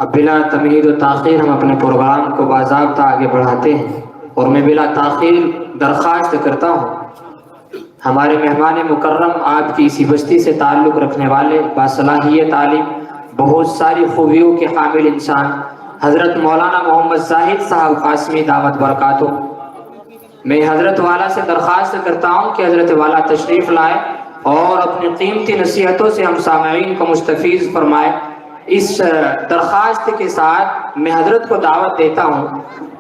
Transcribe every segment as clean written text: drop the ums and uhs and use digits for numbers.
اب بلا تمہید و تاخیر ہم اپنے پروگرام کو باضابطہ آگے بڑھاتے ہیں، اور میں بلا تاخیر درخواست کرتا ہوں ہمارے مہمان مکرم، آپ کی اسی بستی سے تعلق رکھنے والے، باصلاحیت عالم، بہت ساری خوبیوں کے حامل انسان حضرت مولانا محمد زاہد صاحب قاسمی دعوت برکاتہ، میں حضرت والا سے درخواست کرتا ہوں کہ حضرت والا تشریف لائے اور اپنی قیمتی نصیحتوں سے ہم سامعین کو مستفیض فرمائے۔ اس درخواست کے ساتھ میں حضرت کو دعوت دیتا ہوں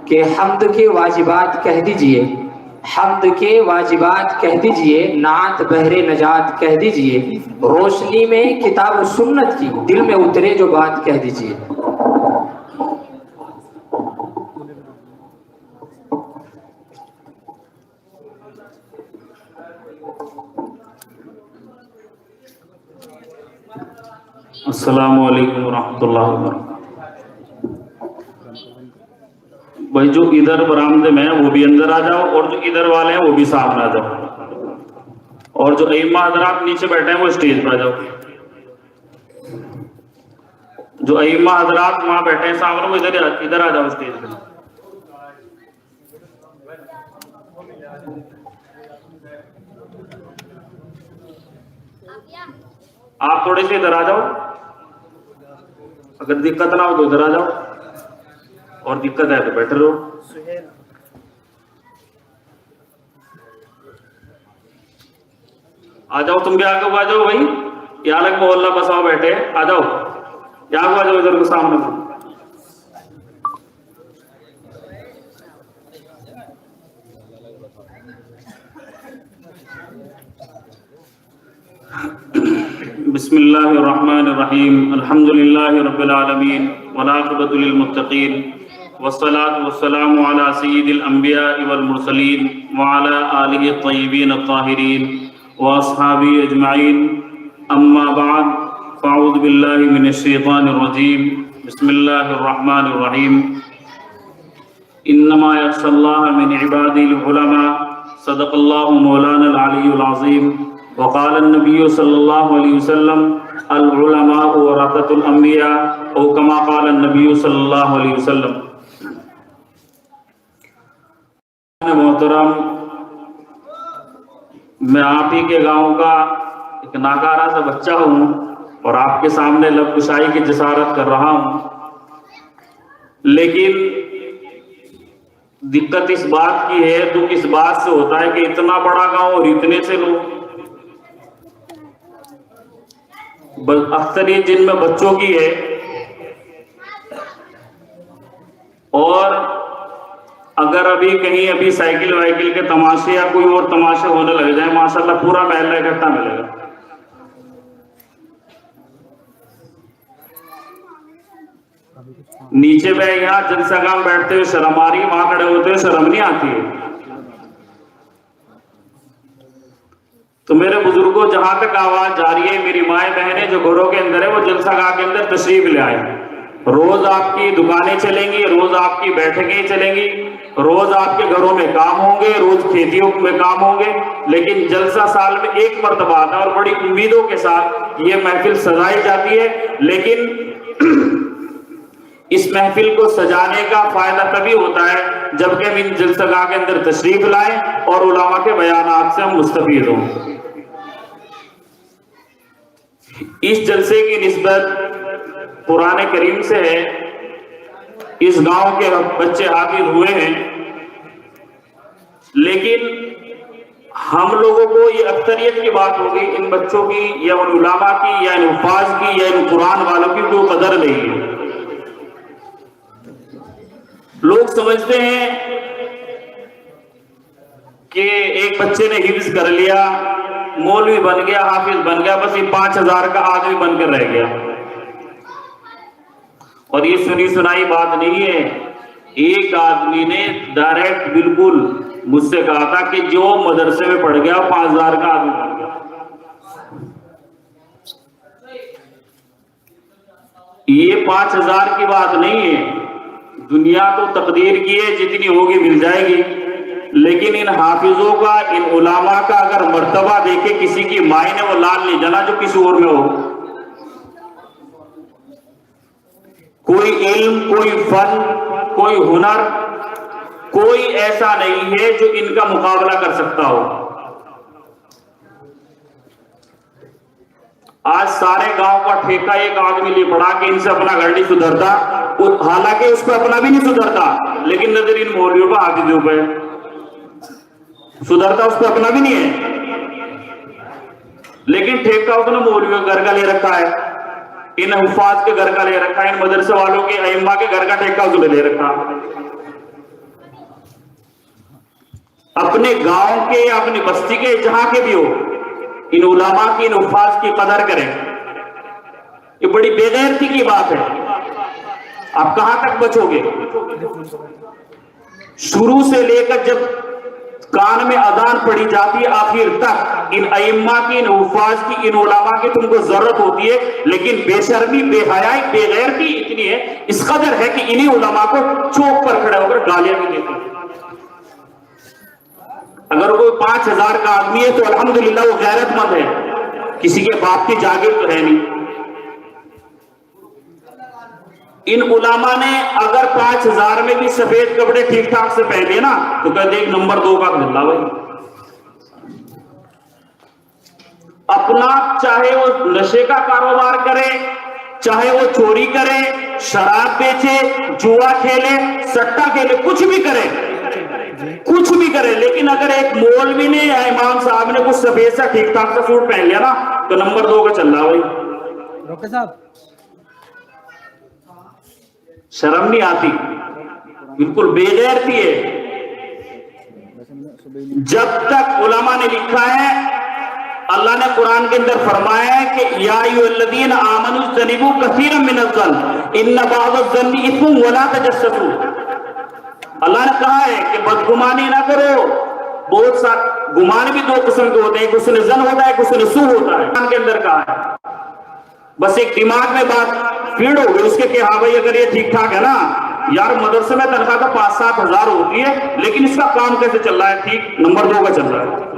کہ حمد کے واجبات کہہ دیجئے، حمد کے واجبات کہہ دیجئے، نعت بہر نجات کہہ دیجئے، روشنی میں کتاب و سنت کی دل میں اترے جو بات کہہ دیجئے۔ السلام علیکم ورحمۃ اللہ وبرکاتہ۔ بھائی جو ادھر برآمدے میں ہیں وہ بھی اندر آ جاؤ، اور جو ادھر والے ہیں وہ بھی سامنے آ جاؤ، اور جو ائمہ حضرات نیچے بیٹھے ہیں وہ اسٹیج پہ آ جاؤ۔ جو ائمہ حضرات وہاں بیٹھے ہیں سامنے وہ ادھر آ جاؤ اسٹیج پہ۔ آپ تھوڑے سے ادھر آ جاؤ، اگر دقت نہ ہو تو ادھر آ جاؤ، اور دقت ہے تو بیٹھے رہو۔ آ جاؤ، تم بھی آگے آ جاؤ بھائی، یہاں لگ محلہ بساؤ بیٹھے، آ جاؤ یہاں آ جاؤ ادھر کو سامنے کو۔ بسم اللہ الرحمن الرحیم، الحمد للہ رب العالمین، والعاقبۃ للمتقین، والصلاة والسلام علی سید الانبیاء والمرسلین، وعلی آلہ الطیبین الطاہرین، واصحابہ اجمعین، اما بعد، فاعوذ باللہ من الشیطان الرجیم، بسم اللہ الرحمن الرحیم، انما یخشی اللہ من عبادہ العلماء، صدق اللہ مولانا العلی العظیم، وقال النبی صلی اللہ علیہ وسلم العلماء ورثۃ الانبیاء، او کما قال النبی صلی اللہ علیہ وسلم۔ محترم، میں آپ ہی کے گاؤں کا ایک ناکارہ سا بچہ ہوں، اور آپ کے سامنے لب کشائی کی جسارت کر رہا ہوں، لیکن دقت اس بات کی ہے، دکھ اس بات سے ہوتا ہے کہ اتنا بڑا گاؤں اور اتنے سے لوگ، اکثریت جن میں بچوں کی ہے، اور اگر کہیں سائیکل وائیکل کے تماشے یا کوئی اور تماشے ہونے لگ جائیں، ماشاءاللہ پورا محلہ اکٹھا ملے گا۔ نیچے بے یہاں جلسہ گاہ بیٹھتے ہوئے شرم آ رہی ہے، وہاں کھڑے ہوتے ہوئے شرم نہیں آتی ہے۔ تو میرے بزرگوں، جہاں تک آواز جا رہی ہے، میری مائیں بہنیں جو گھروں کے اندر ہے وہ جلسہ گاہ کے اندر تشریف لے آئیں۔ روز آپ کی دکانیں چلیں گی، روز آپ کی بیٹھکیں چلیں گی، روز آپ کے گھروں میں کام ہوں گے، روز کھیتیوں میں کام ہوں گے، لیکن جلسہ سال میں ایک مرتبہ آتا ہے، اور بڑی امیدوں کے ساتھ یہ محفل سجائی جاتی ہے۔ لیکن اس محفل کو سجانے کا فائدہ تبھی ہوتا ہے جبکہ ہم ان جلسہ گاہ کے اندر تشریف لائیں اور علماء کے بیانات سے ہم مستفید ہوں۔ اس جلسے کی نسبت قرآن کریم سے ہے۔ اس گاؤں کے بچے حافظ ہوئے ہیں، لیکن ہم لوگوں کو یہ اکثریت کی بات ہوگی، ان بچوں کی یا ان علماء کی یا ان حفاظ کی یا ان قرآن والوں کی کوئی قدر نہیں ہے۔ لوگ سمجھتے ہیں کہ ایک بچے نے حفظ کر لیا، مولوی بن گیا، حافظ بن گیا، بس یہ 5000 کا آدمی بن کر رہ گیا، اور یہ سنی سنائی بات نہیں ہے۔ ایک آدمی نے ڈائریکٹ بالکل مجھ سے کہا تھا کہ جو مدرسے میں پڑھ گیا 5000 کا آدمی بن گیا۔ یہ 5000 کی بات نہیں ہے، دنیا تو تقدیر کی ہے، جتنی ہوگی مل جائے گی، لیکن ان حافظوں کا، ان علماء کا اگر مرتبہ دیکھے کسی کی مائی نے، وہ لال نہیں جانا جو کسی اور میں ہو۔ کوئی علم، کوئی فن، کوئی ہنر، کوئی ایسا نہیں ہے جو ان کا مقابلہ کر سکتا ہو۔ آج سارے گاؤں کا ٹھیکہ ایک آدمی لے پڑا کہ ان سے اپنا گھر نہیں سدھرتا، حالانکہ اس کو اپنا بھی نہیں سدھرتا، لیکن نظر ان مولویوں پہ آتی دے پہ سدھرتا اس کو اپنا بھی نہیں ہے، لیکن ٹھیکہ اس نے مولویوں کے گھر کا لے رکھا ہے، ان حفاظ کے گھر کا لے رکھا ہے، ان مدرسے والوں کے ائمہ کے گھر کا ٹھیکہ اس نے لے رکھا۔ اپنے گاؤں کے یا اپنی بستی کے جہاں کے بھی ہو، ان علماء کی، ان حفاظ کی قدر کریں۔ یہ بڑی بے غیرتی کی بات ہے، آپ کہاں تک بچو گے؟ شروع سے لے کر جب کان میں اذان پڑھی جاتی ہے آخر تک ان ائمہ کی، ان حفاظ کی، ان علماء کی تم کو ضرورت ہوتی ہے، لیکن بے شرمی، بے حیائی، بے غیرتی اتنی ہے، اس قدر ہے کہ انہی علماء کو چوک پر کھڑے ہو کر گالیاں بھی دیتے ہیں۔ اگر کوئی 5000 کا آدمی ہے تو الحمدللہ وہ غیرت مند ہے، کسی کے باپ کی جاگیر تو ہے نہیں۔ ان علماء نے اگر 5000 میں بھی سفید کپڑے ٹھیک ٹھاک سے پہنے نا تو کہتے ایک نمبر 2 کا دلہ بھائی۔ اپنا چاہے وہ نشے کا کاروبار کرے، چاہے وہ چوری کرے، شراب بیچے، جوا کھیلے، سٹا کھیلے، کچھ بھی کرے، کچھ بھی کرے، لیکن اگر ایک مولوی نے یا امام صاحب نے کچھ سفید سا ٹھیک ٹھاک سا سوٹ پہن لیا نا تو نمبر 2 کا چل رہا بھائی۔ ڈاکٹر صاحب شرم نہیں آتی، بالکل بے غیرتی ہے۔ جب تک علماء نے لکھا ہے، اللہ نے قرآن کے اندر فرمایا ہے کہ یا ایھا الذین آمنوا اجتنبوا کثیرا من الظن ان بعض الظن اثم ولا تجسسوا۔ اللہ نے کہا ہے کہ بدگمانی نہ کرو، بہت سا گمان بھی 2 قسم کے ہوتے ہیں، ایک حسن ظن ہوتا ہے، ایک حسن سو ہوتا ہے۔ قرآن کے اندر کہا ہے، بس ایک دماغ میں بات فیڈ ہو گئی اس کے کہ ہاں بھائی اگر یہ ٹھیک ٹھاک ہے نا، یار مدرسے میں تنخواہ تو 5-7 ہزار ہوتی ہے، لیکن اس کا کام کیسے چل رہا ہے؟ ٹھیک نمبر 2 کا چل رہا ہے۔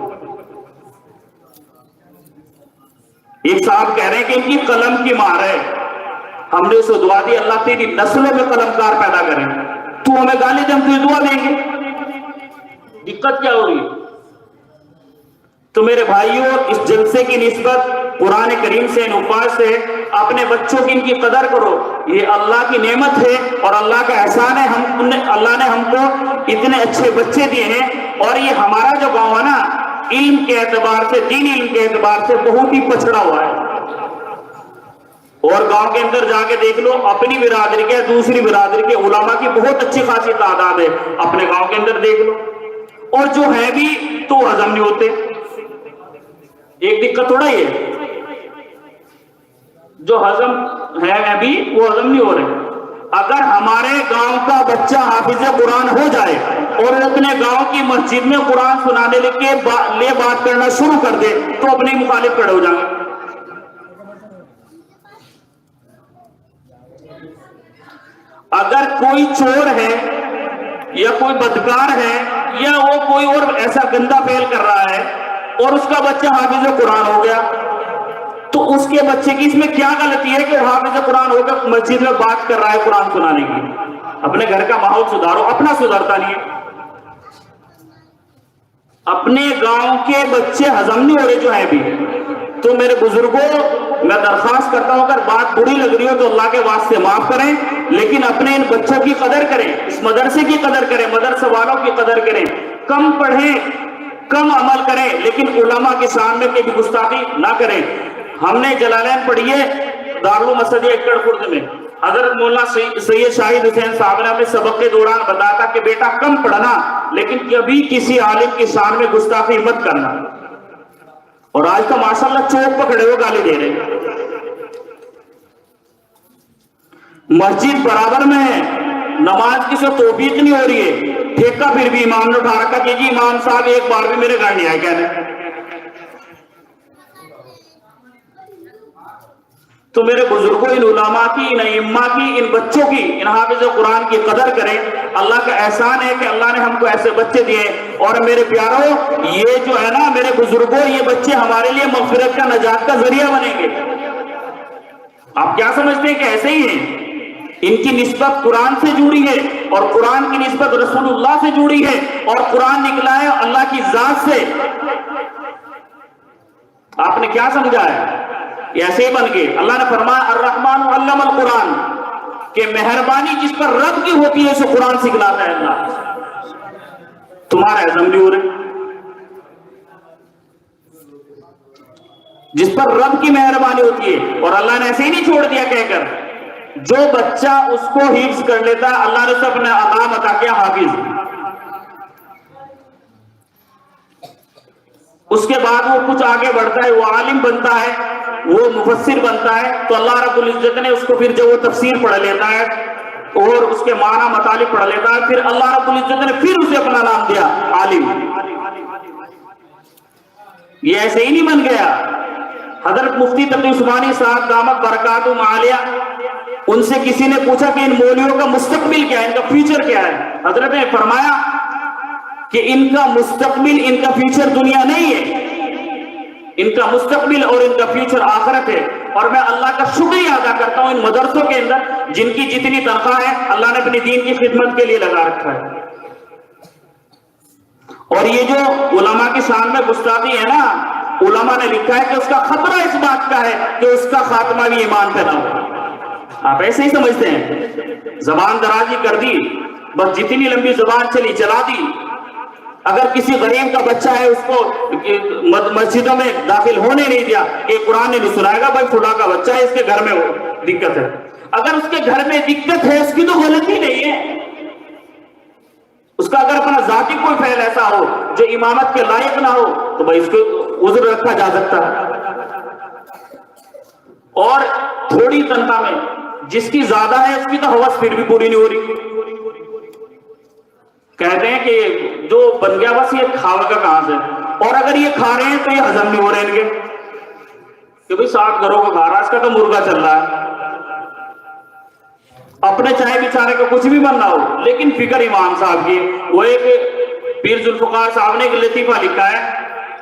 ایک صاحب کہہ رہے ہیں کہ ان کی قلم کی مار ہے، ہم نے اسے دعا دی اللہ تیری نسلوں میں قلم کار پیدا کریں، تو ہمیں گالی دے ہم تجھے دعا دیں گے، دقت کیا ہو رہی ہے؟ تو میرے بھائیوں، اس جلسے کی نسبت قرآن کریم سے، نفاذ سے، اپنے بچوں کی ان کی قدر کرو، یہ اللہ کی نعمت ہے اور اللہ کا احسان ہے، اللہ نے ہم کو اتنے اچھے بچے دیے ہیں، اور یہ ہمارا جو گاؤں ہے نا علم کے اعتبار سے، دینی علم کے اعتبار سے بہت ہی پچھڑا ہوا ہے۔ اور گاؤں کے اندر جا کے دیکھ لو، اپنی برادری کے دوسری برادری کے علماء کی بہت اچھی خاصی تعداد ہے، اپنے گاؤں کے اندر دیکھ لو، اور جو ہے بھی تو ہضم نہیں ہوتے۔ ایک دقت تھوڑا ہی ہے، جو ہضم ہے ابھی وہ ہضم نہیں ہو رہے۔ اگر ہمارے گاؤں کا بچہ حافظ قرآن ہو جائے اور اپنے گاؤں کی مسجد میں قرآن سنانے لے بات کرنا شروع کر دے تو اپنے مخالف کھڑے ہو جائیں گے۔ اگر کوئی چور ہے یا کوئی بدکار ہے یا وہ کوئی اور ایسا گندا فعل کر رہا ہے اور اس کا بچہ حافظ قرآن ہو گیا تو اس کے بچے کی اس میں کیا غلطی ہے کہ وہ حافظ قرآن ہو کر مسجد میں بات کر رہا ہے قرآن سنانے کی؟ اپنے گھر کا ماحول سدھارو، اپنا سدھارتا نہیں ہے۔ اپنے گاؤں کے بچے ہضم نہیں ہو رہے جو ہے بھی، تو میرے بزرگوں میں درخواست کرتا ہوں اگر بات بری لگ رہی ہو تو اللہ کے واسطے معاف کریں، لیکن اپنے ان بچوں کی قدر کریں، اس مدرسے کی قدر کریں، مدرسے والوں کی قدر کریں، کم پڑھیں، کم عمل کریں، لیکن علماء کے سامنے کی بھی گستاخی نہ کریں۔ ہم نے جلالین پڑھی ہے دارالعلوم مسجد اکڑ خرد میں، حضرت مولانا سید شاہد حسین صاحب نے ہمیں سبق کے دوران بتایا تھا کہ بیٹا کم پڑھنا لیکن کبھی کسی عالم کی شان میں گستاخی مت کرنا، اور آج تو ماشاءاللہ چوک پکڑے ہوئے گالی دے رہے ہیں۔ مسجد برابر میں ہے، نماز کی سے توفیق نہیں ہو رہی ہے، ٹھیکہ پھر بھی امام نے اٹھا رکھا کہ جی امام صاحب ایک بار بھی میرے گھر نہیں آئے کہنے۔ تو میرے بزرگوں ان علماء کی، ان ائمہ کی، ان بچوں کی، ان حافظ قرآن کی قدر کریں۔ اللہ کا احسان ہے کہ اللہ نے ہم کو ایسے بچے دیے، اور میرے پیاروں یہ جو ہے نا میرے بزرگوں، یہ بچے ہمارے لیے مغفرت کا، نجات کا ذریعہ بنیں گے۔ آپ کیا سمجھتے ہیں کہ ایسے ہی ہیں؟ ان کی نسبت قرآن سے جڑی ہے اور قرآن کی نسبت رسول اللہ سے جڑی ہے اور قرآن نکلا ہے اللہ کی ذات سے. آپ نے کیا سمجھا ہے؟ ایسے ہی بن گئے. اللہ نے فرمایا الرحمن علم القرآن کہ مہربانی جس پر رب کی ہوتی ہے اسے قرآن سکھلاتا ہے اللہ. تمہارا اسمبلی ہو رہے جس پر رب کی مہربانی ہوتی ہے. اور اللہ نے ایسے ہی نہیں چھوڑ دیا کہہ کر جو بچہ اس کو حفظ کر لیتا ہے اللہ نے اسے اپنے نام عطا کیا حافظ. اس کے بعد وہ کچھ آگے بڑھتا ہے, وہ عالم بنتا ہے, وہ مفسر بنتا ہے, تو اللہ رب العزت نے اس کو پھر جو وہ تفسیر پڑھ لیتا ہے اور اس کے معنی مطالب پڑھ لیتا ہے, پھر اللہ رب العزت نے پھر اسے اپنا نام دیا عالم. یہ ایسے ہی نہیں بن گیا. حضرت مفتی تقی عثمانی صاحب دامت برکاتہم عالیہ, ان سے کسی نے پوچھا کہ ان مولویوں کا مستقبل کیا ہے, ان کا فیوچر کیا ہے. حضرت نے فرمایا کہ ان کا مستقبل, ان کا فیوچر دنیا نہیں ہے, ان کا مستقبل اور ان کا فیوچر آخرت ہے. اور میں اللہ کا شکریہ ادا کرتا ہوں ان مدرسوں کے اندر جن کی جتنی تنخواہ ہے اللہ نے اپنی دین کی خدمت کے لیے لگا رکھا ہے. اور یہ جو علماء کی شان میں گستاخی ہے نا, علماء نے لکھا ہے کہ اس کا خطرہ اس بات کا ہے کہ اس کا خاتمہ بھی ایمان پہ نہ ہو. آپ ایسے ہی سمجھتے ہیں, زبان درازی کر دی, بس جتنی لمبی زبان چلی چلا دی. اگر کسی غریب کا بچہ ہے اس کو مسجدوں میں داخل ہونے نہیں دیا, کہ قرآن نے نہیں سنائے گا بھائی فلاں کا بچہ ہے اس کے گھر میں دقت ہے. اگر اس کے گھر میں دقت ہے اس کی تو غلطی نہیں ہے, اس کا اگر اپنا ذاتی کوئی فعل ایسا ہو جو امامت کے لائق نہ ہو تو بھائی اس کو عذر رکھا جا سکتا ہے. اور تھوڑی تنخواہ میں جس کی زیادہ ہے اس کی تو حوث پھر بھی پوری نہیں ہو رہی. کہتے ہیں کہ جو بن گیا بس یہ کھاوے کا کہاں سے, اور اگر یہ کھا رہے ہیں تو یہ ہضم نہیں ہو رہے ان کے, کہ بھئی 60 گھروں کا کھا رہا, اس کا تو مرغا چل رہا ہے. اپنے چاہے بیچارے کا کچھ بھی بننا ہو, لیکن فکر امام صاحب کی. وہ ایک پیر ذوالفقار صاحب نے ایک لطیفہ لکھا ہے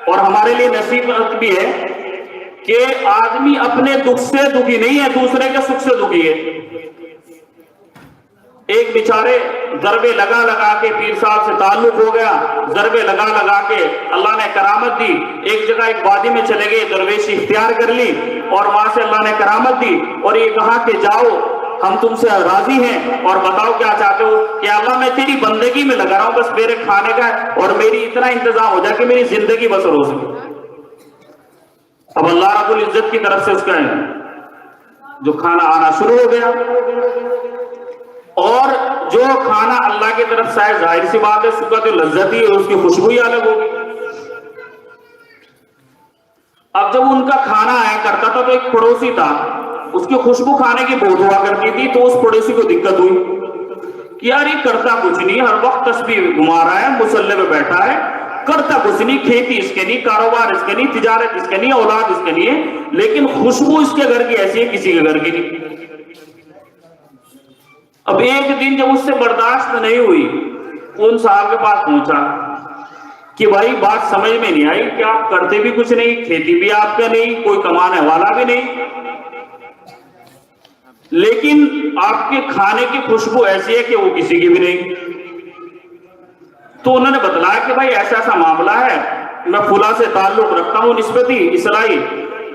اور ہمارے لیے نصیحت بھی ہے کہ آدمی اپنے دکھ سے دکھی نہیں ہے, دوسرے کے سکھ سے دکھی ہے. ایک بیچارے ضربے لگا لگا کے پیر صاحب سے تعلق ہو گیا, ضربے لگا لگا کے اللہ نے کرامت دی. ایک جگہ ایک وادی میں چلے گئے, درویشی اختیار کر لی اور وہاں سے اللہ نے کرامت دی اور یہ کہا کہ جاؤ ہم تم سے راضی ہیں اور بتاؤ کیا چاہتے ہو. کہ اللہ میں تیری بندگی میں لگا رہا ہوں, بس میرے کھانے کا اور میری اتنا انتظام ہو جائے کہ میری زندگی بسر ہو سکے. اب اللہ رب العزت کی طرف سے اس کا جو کھانا آنا شروع ہو گیا, اور جو کھانا اللہ کی طرف سے ہے ظاہر سی بات ہے اس کا تو لذت ہی ہے, اس کی خوشبو ہی الگ ہوگی. اب جب ان کا کھانا آیا کرتا تھا تو ایک پڑوسی تھا, اس کی خوشبو کھانے کی بہت ہوا کرتی تھی. تو اس پڑوسی کو دقت ہوئی کہ یار یہ کرتا کچھ نہیں, ہر وقت تسبیح گھما رہا ہے, مصلی پہ بیٹھا ہے, کرتا کچھ نہیں, کھیتی اس کے نہیں, کاروبار اس کے نہیں, تجارت اس کے نہیں, اولاد اس کے نہیں ہے, لیکن خوشبو اس کے گھر کی ایسی ہے کسی کے گھر کی نہیں. اب ایک دن جب اس سے برداشت نہیں ہوئی, ان صاحب کے پاس پہنچا کہ بھائی بات سمجھ میں نہیں آئی کہ آپ کرتے بھی کچھ نہیں, کھیتی بھی آپ کا نہیں, کوئی کمانے والا بھی نہیں, لیکن آپ کے کھانے کی خوشبو ایسی ہے کہ وہ کسی کی بھی نہیں. تو انہوں نے بتلایا کہ بھائی ایسا ایسا معاملہ ہے, میں فلاں سے تعلق رکھتا ہوں نسبتی اصلاحی,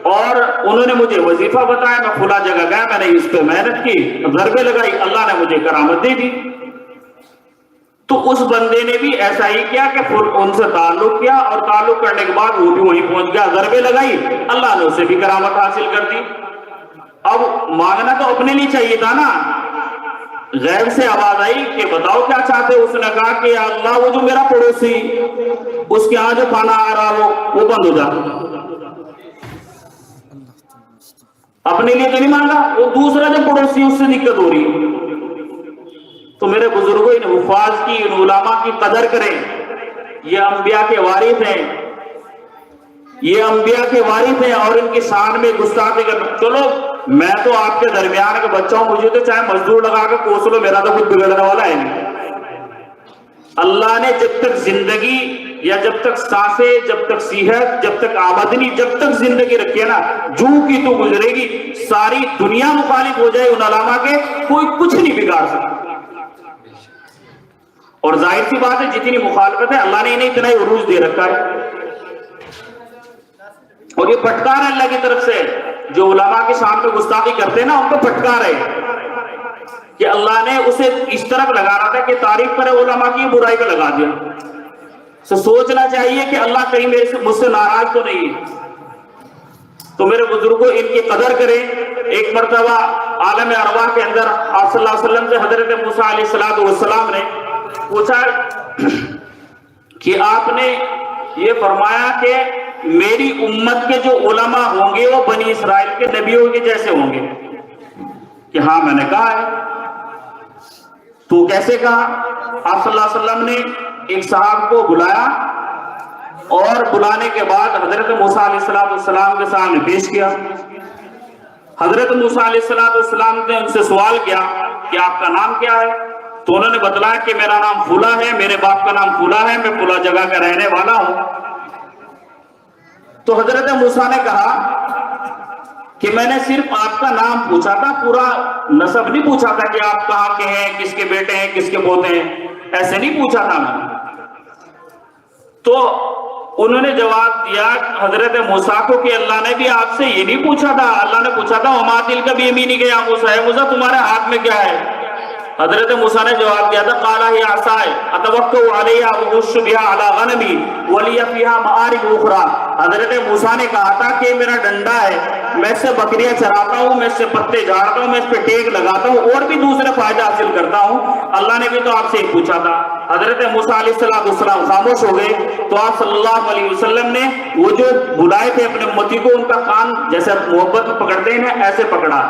اور انہوں نے مجھے وظیفہ بتایا, میں فلاں جگہ گیا, میں نے اس پہ محنت کی, ضربے لگائی, اللہ نے مجھے کرامت دے دی. تو اس بندے نے بھی ایسا ہی کیا کہ ان سے تعلق کیا, اور تعلق کرنے کے بعد وہ بھی وہیں پہنچ گیا, ضربے لگائی, اللہ نے اسے بھی کرامت حاصل کر دی. اب مانگنا تو اپنے لیے چاہیے تھا نا. غیب سے آواز آئی کہ بتاؤ کیا چاہتے ہو. اس نے کہا کہ یا اللہ وہ جو میرا پڑوسی, اس کے ہاں جو کھانا آ رہا ہو وہ بند ہو جا. اپنے لیے تو نہیں مانگا, وہ دوسرا جو پڑوسی اس سے دقت ہو رہی. تو میرے بزرگوں ان حفاظ کی, ان علماء کی قدر کریں. یہ انبیاء کے وارث ہیں, یہ انبیاء کے وارث ہیں, اور ان کی شان میں گستاخی کرنا. چلو میں تو آپ کے درمیان کا بچہ ہوں, مجھے تو چاہے مزدور لگا کے کوس لو, میرا تو کچھ بگڑنے والا ہے نہیں. اللہ نے جب تک زندگی یا جب تک سانسیں، جب تک صحت، جب تک آمدنی، جب تک زندگی رکھے نا، جو کی تو گزرے گی، ساری دنیا مخالف ہو جائے ان علماء کے، کوئی کچھ نہیں بگاڑ سکتا۔ اور ظاہر سی بات ہے جتنی مخالفت ہے اللہ نے انہیں اتنا ہی عروج دے رکھا ہے، اور یہ پھٹکار ہے اللہ کی طرف سے، جو علماء کے سامنے گستاخی کرتے ہیں نا ان کو پھٹکار ہے کہ اللہ نے اسے اس طرف لگانا تھا کہ تعریف کرے علماء کی، برائی پہ لگا دیا۔ سوچنا چاہیے کہ اللہ کہیں مجھ سے ناراض تو نہیں ہے۔ تو میرے بزرگوں ان کی قدر کریں۔ ایک مرتبہ عالم ارواح کے اندر آپ صلی اللہ علیہ وسلم سے حضرت موسیٰ علیہ السلام نے پوچھا کہ آپ نے یہ فرمایا کہ میری امت کے جو علماء ہوں گے وہ بنی اسرائیل کے نبیوں کے جیسے ہوں گے، کہ ہاں میں نے کہا ہے۔ تو کیسے کہا؟ آپ صلی اللہ علیہ وسلم نے ایک صحابہ کو بلایا اور بلانے کے بعد حضرت موسیٰ علیہ السلام کے سامنے پیش کیا۔ حضرت موسیٰ علیہ السلام نے ان سے سوال کیا کہ آپ کا نام کیا ہے؟ تو انہوں نے بتلایا کہ میرا نام فلاں ہے، میرے باپ کا نام فلاں ہے، میں فلاں جگہ کا رہنے والا ہوں۔ تو حضرت موسیٰ نے کہا کہ میں نے صرف آپ کا نام پوچھا تھا، پورا نسب نہیں پوچھا تھا کہ آپ کہاں کے ہیں، کس کے بیٹے ہیں، کس کے پوتے ہیں، ایسے نہیں پوچھا تھا میں نے۔ تو انہوں نے جواب دیا حضرت موسیٰ کو کہ اللہ نے بھی آپ سے یہ نہیں پوچھا تھا، اللہ نے پوچھا تھا وما تلک بیمینک یا موسیٰ، ہے موسیٰ تمہارے ہاتھ میں کیا ہے؟ حضرت موسیٰ نے جواب دیا تھا قال ہی عصای اتوکل علیہا واحش بها علی غنمی ولی فیہا مآرب اخری۔ حضرت موسیٰ نے کہا تھا کہ میرا ڈنڈا ہے، میں اس سے بکریاں چراتا ہوں، میں اس سے پتے جھاڑتا ہوں، میں اس پہ ٹیک لگاتا ہوں اور بھی دوسرے فائدہ حاصل کرتا ہوں۔ اللہ نے بھی تو آپ سے ایک پوچھا تھا۔ حضرت موسیٰ علیہ السلام خاموش ہو گئے۔ تو آپ صلی اللہ علیہ وسلم نے وہ جو بلائے تھے اپنے امتی کو، ان کا کان جیسے محبت پکڑتے ہیں ایسے پکڑا،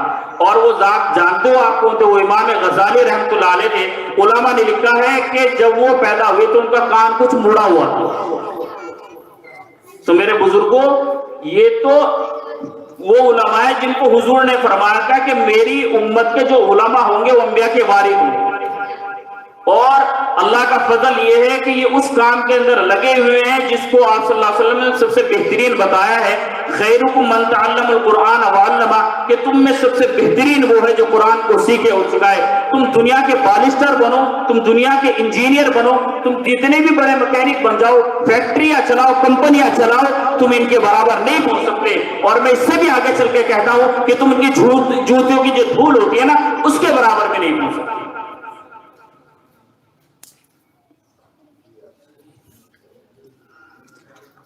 اور وہ ذات جانتے ہو آپ کو، تو وہ امام غزالی رحمۃ اللہ علیہ تھے۔ علماء نے لکھا ہے کہ جب وہ پیدا ہوئے تو ان کا کان کچھ مڑا ہوا تھا۔ تو میرے بزرگوں یہ تو وہ علماء ہیں جن کو حضور نے فرمایا تھا کہ میری امت کے جو علماء ہوں گے وہ انبیاء کے وارث ہوں گے، اور اللہ کا فضل یہ ہے کہ یہ اس کام کے اندر لگے ہوئے ہیں جس کو آپ صلی اللہ علیہ وسلم نے سب سے بہترین بتایا ہے، خیرکم من تعلم القرآن وعلمہ، کہ تم میں سب سے بہترین وہ ہے جو قرآن کو سیکھے اور سکھائے۔ تم دنیا کے بالسٹر بنو، تم دنیا کے انجینئر بنو، تم جتنے بھی بڑے میکینک بن جاؤ، فیکٹریاں چلاؤ، کمپنیاں چلاؤ، تم ان کے برابر نہیں پہنچ سکتے۔ اور میں اس سے بھی آگے چل کے کہتا ہوں کہ تم ان کی جوتوں کی جو دھول ہوتی ہے نا اس کے برابر میں نہیں پہنچ سکتے۔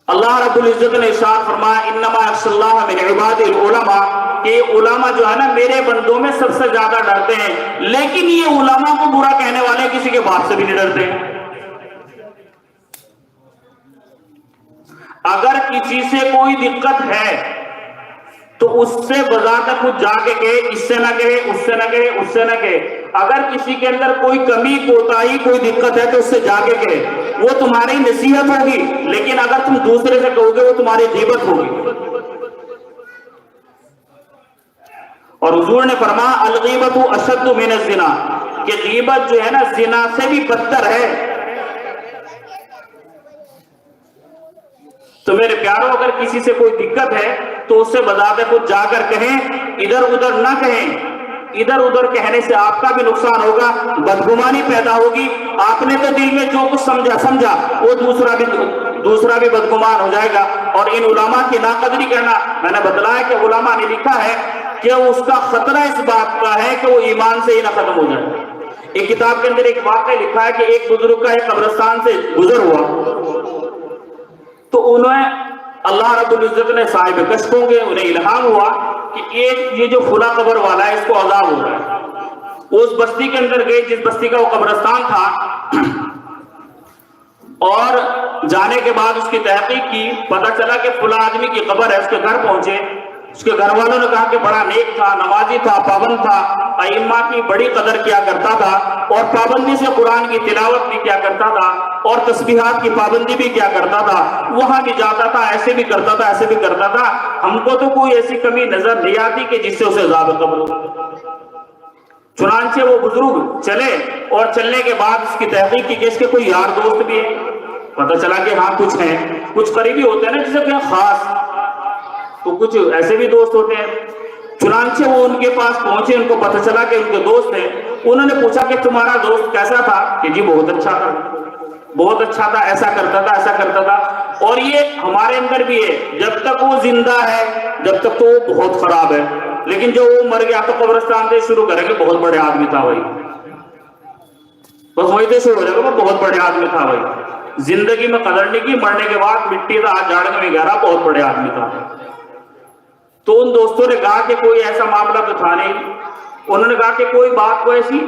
اللہ رب العزت نے ارشاد فرمایا انما یخشی اللہ من عبادہ العلماء، کہ علماء جو ہے نا میرے بندوں میں سب سے زیادہ ڈرتے ہیں، لیکن یہ علماء کو برا کہنے والے کسی کے بات سے بھی نہیں ڈرتے۔ اگر کسی سے کوئی دقت ہے تو اس سے بذات خود جا کے کہے، اس سے نہ کہے، اس سے نہ کہے، اس سے نہ کہے۔ اگر کسی کے اندر کوئی کمی کوتاہی کوئی دقت ہے تو اس سے جا کے کہے، وہ تمہاری نصیحت ہوگی، لیکن اگر تم دوسرے سے کہو گے وہ تمہاری غیبت ہوگی۔ اور حضور نے فرمایا الغیبت اشد من الزنا، کہ غیبت جو ہے نا زنا سے بھی بدتر ہے۔ تو میرے پیاروں اگر کسی سے کوئی دقت ہے تو اس سے بذات خود جا کر کہیں، ادھر ادھر نہ کہیں۔ ادھر ادھر کہنے سے آپ کا بھی نقصان ہوگا، بدگمانی پیدا ہوگی۔ آپ نے تو دل میں جو کچھ سمجھا وہ دوسرا بھی بدگمان ہو جائے گا۔ اور ان علماء کی ناقدری کرنا، میں نے بتلایا کہ علماء نے لکھا ہے کہ اس کا خطرہ اس بات کا ہے کہ وہ ایمان سے ہی نہ ختم ہو جائے۔ ایک کتاب کے اندر ایک واقعہ لکھا ہے کہ ایک بزرگ کا ایک قبرستان سے گزر ہوا، تو انہیں اللہ رب العزت نے صاحب کشف ہوں گے، انہیں الہام ہوا کہ یہ جو فلاں قبر والا ہے اس کو عذاب ہو رہا ہے۔ وہ اس بستی کے اندر گئے جس بستی کا وہ قبرستان تھا، اور جانے کے بعد اس کی تحقیق کی، پتہ چلا کہ فلاں آدمی کی قبر ہے۔ اس کے گھر پہنچے، اس کے گھر والوں نے کہا کہ بڑا نیک تھا، نمازی تھا، پابند تھا، ائمہ کی بڑی قدر کیا کرتا تھا، اور پابندی سے قرآن کی تلاوت بھی کیا کرتا تھا، اور تسبیحات کی پابندی بھی کیا کرتا تھا، وہاں بھی جاتا تھا، ایسے بھی کرتا تھا، ایسے بھی کرتا تھا۔ ہم کو تو کوئی ایسی کمی نظر نہیں آتی کہ جس سے اسے عذاب قبر ہو۔ چنانچہ وہ بزرگ چلے، اور چلنے کے بعد اس کی تحقیق کی کہ اس کے کوئی یار دوست بھی ہے، پتہ چلا کہ ہاں کچھ ہیں، کچھ قریبی ہوتے ہیں نا جسے کہ خاص، تو کچھ ایسے بھی دوست ہوتے ہیں۔ چنانچہ وہ ان کے پاس پہنچے، ان کو پتہ چلا کہ ان کے دوست ہیں۔ انہوں نے پوچھا کہ تمہارا دوست کیسا تھا؟ کہ جی بہت اچھا تھا، بہت اچھا تھا، ایسا کرتا تھا، ایسا کرتا تھا۔ اور یہ ہمارے اندر بھی ہے، جب تک وہ زندہ ہے جب تک تو وہ بہت خراب ہے، لیکن جو وہ مر گیا تو قبرستان سے شروع کریں گے بہت بڑے آدمی تھا بھائی، بس وہی سے شروع ہو جائے گا وہ بہت بڑے آدمی تھا بھائی۔ زندگی میں قدر نہیں کی، مرنے کے بعد مٹی کا ہاتھ جھاڑنے میں گیا رہا، بہت بڑے آدمی تھا۔ تو ان دوستوں نے کہا کہ کوئی ایسا معاملہ تو تھا نہیں۔ انہوں نے کہا کہ کوئی بات کو ایسی،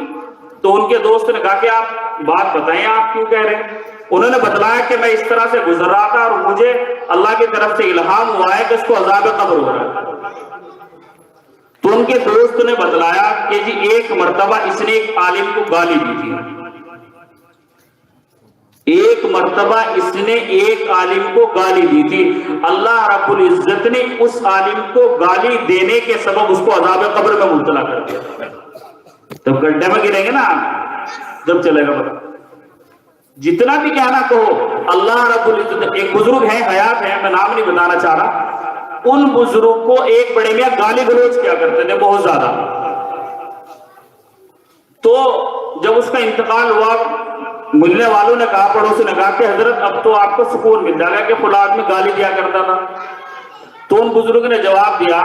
تو ان کے دوست نے کہا کہ آپ بات بتائیں، آپ کیوں کہہ رہے ہیں؟ انہوں نے بتلایا کہ میں اس طرح سے گزر رہا تھا اور مجھے اللہ کی طرف سے الہام ہوا ہے کہ اس کو عذاب قبر ہو رہا ہے۔ تو ان کے دوست نے بتلایا کہ جی ایک مرتبہ اس نے ایک عالم کو گالی دی تھی، ایک مرتبہ اس نے ایک عالم کو گالی دی تھی، اللہ رب العزت نے اس عالم کو گالی دینے کے سبب اس کو عذاب قبر میں مبتلا کر دیا۔ جب گڈھے میں گریں گے نا جب چلے گا پتہ، جتنا بھی کہنا کہو اللہ رب العزت۔ ایک بزرگ ہیں، حیات ہیں، میں نام نہیں بتانا چاہ رہا، ان بزرگ کو ایک بڑے میاں گالی گلوچ کیا کرتے تھے بہت زیادہ۔ تو جب اس کا انتقال ہوا، ملنے والوں نے کہا، پڑوسی نے کہا کہ حضرت اب تو آپ کو سکون مل جائے گا کہ فلاں آدمی گالی دیا کرتا تھا۔ تو ان بزرگ نے جواب دیا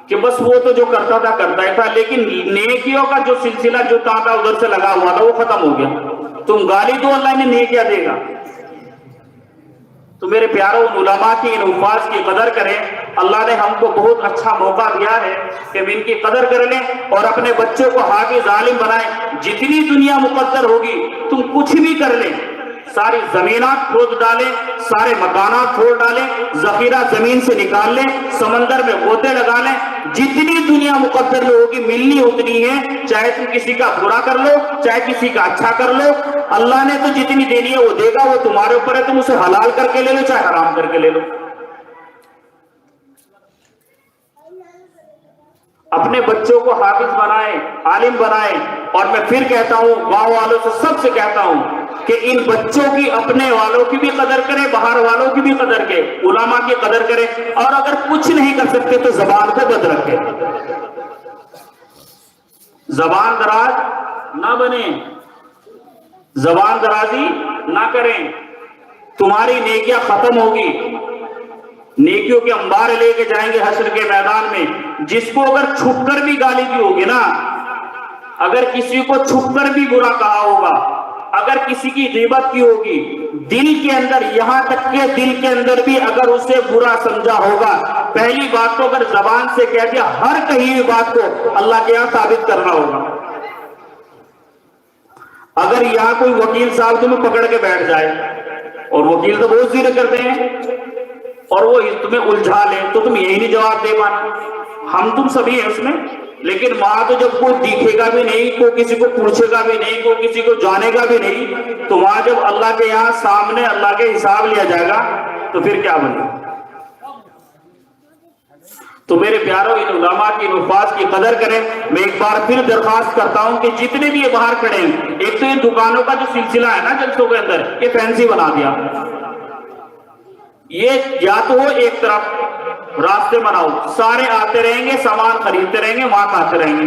کہ بس وہ تو جو کرتا تھا کرتا ہی تھا، لیکن نیکیوں کا جو سلسلہ جو تانتا ادھر سے لگا ہوا تھا وہ ختم ہو گیا، تم گالی دو اللہ نے نیکیاں دے گا۔ تو میرے پیاروں، ان علماء کی، ان حفاظ کی قدر کریں۔ اللہ نے ہم کو بہت اچھا موقع دیا ہے کہ ہم ان کی قدر کر لیں اور اپنے بچوں کو حافظ عالم بنائیں۔ جتنی دنیا مقدر ہوگی تم کچھ بھی کر لیں، ساری زمینات کھود ڈالیں، سارے مکانات کھود ڈالیں، ذخیرہ زمین سے نکال لیں، سمندر میں غوطے لگا لیں، جتنی دنیا مقدر میں ہوگی ملنی اتنی ہے۔ چاہے تم کسی کا برا کر لو، چاہے کسی کا اچھا کر لو، اللہ نے تو جتنی دینی ہے وہ دے گا، وہ تمہارے اوپر ہے، تم اسے حلال کر کے لے لو چاہے حرام کر کے لے لو۔ اپنے بچوں کو حافظ بنائیں، عالم بنائیں۔ اور میں پھر کہتا ہوں، گاؤں والوں سے سب سے کہتا ہوں کہ ان بچوں کی، اپنے والوں کی بھی قدر کریں، باہر والوں کی بھی قدر کریں، علماء کی قدر کریں، اور اگر کچھ نہیں کر سکتے تو زبان کو بند رکھیں، زبان دراز نہ بنیں، زبان درازی نہ کریں۔ تمہاری نیکیاں ختم ہوگی، نیکیوں کے انبار لے کے جائیں گے حشر کے میدان میں۔ جس کو اگر چھپ کر بھی گالی دی ہوگی نا، اگر کسی کو چھپ کر بھی برا کہا ہوگا، اگر کسی کی غیبت کی ہوگی، دل کے اندر، یہاں تک کہ دل کے اندر بھی اگر اسے برا سمجھا ہوگا، پہلی بات تو اگر زبان سے کہہ دیا، ہر کہی ہوئی بات کو اللہ کے یہاں ثابت کرنا ہوگا۔ اگر یہاں کوئی وکیل صاحب تمہیں پکڑ کے بیٹھ جائے، اور وکیل تو بہت زیرے کرتے ہیں، اور وہ تمہیں الجھا لے، تو تم یہی نہیں جواب دے پانا۔ ہم تم سبھی ہیں اس میں، لیکن وہاں تو جب کوئی دیکھے گا بھی نہیں، کوئی کسی کو پوچھے گا بھی نہیں، کوئی کسی کو جانے گا بھی نہیں، تو وہاں جب اللہ کے یہاں سامنے اللہ کے حساب لیا جائے گا تو پھر کیا بنے؟ تو میرے پیاروں، ان علماء کی، ان حفاظ کی قدر کریں۔ میں ایک بار پھر درخواست کرتا ہوں کہ جتنے بھی یہ باہر کھڑے ہیں، ایک تو یہ دکانوں کا جو سلسلہ ہے نا جلسوں کے اندر، یہ فینسی بنا دیا، یہ یا تو وہ ایک طرف راستے بناؤ، سارے آتے رہیں گے، سامان خریدتے رہیں گے، وہاں کھاتے رہیں گے۔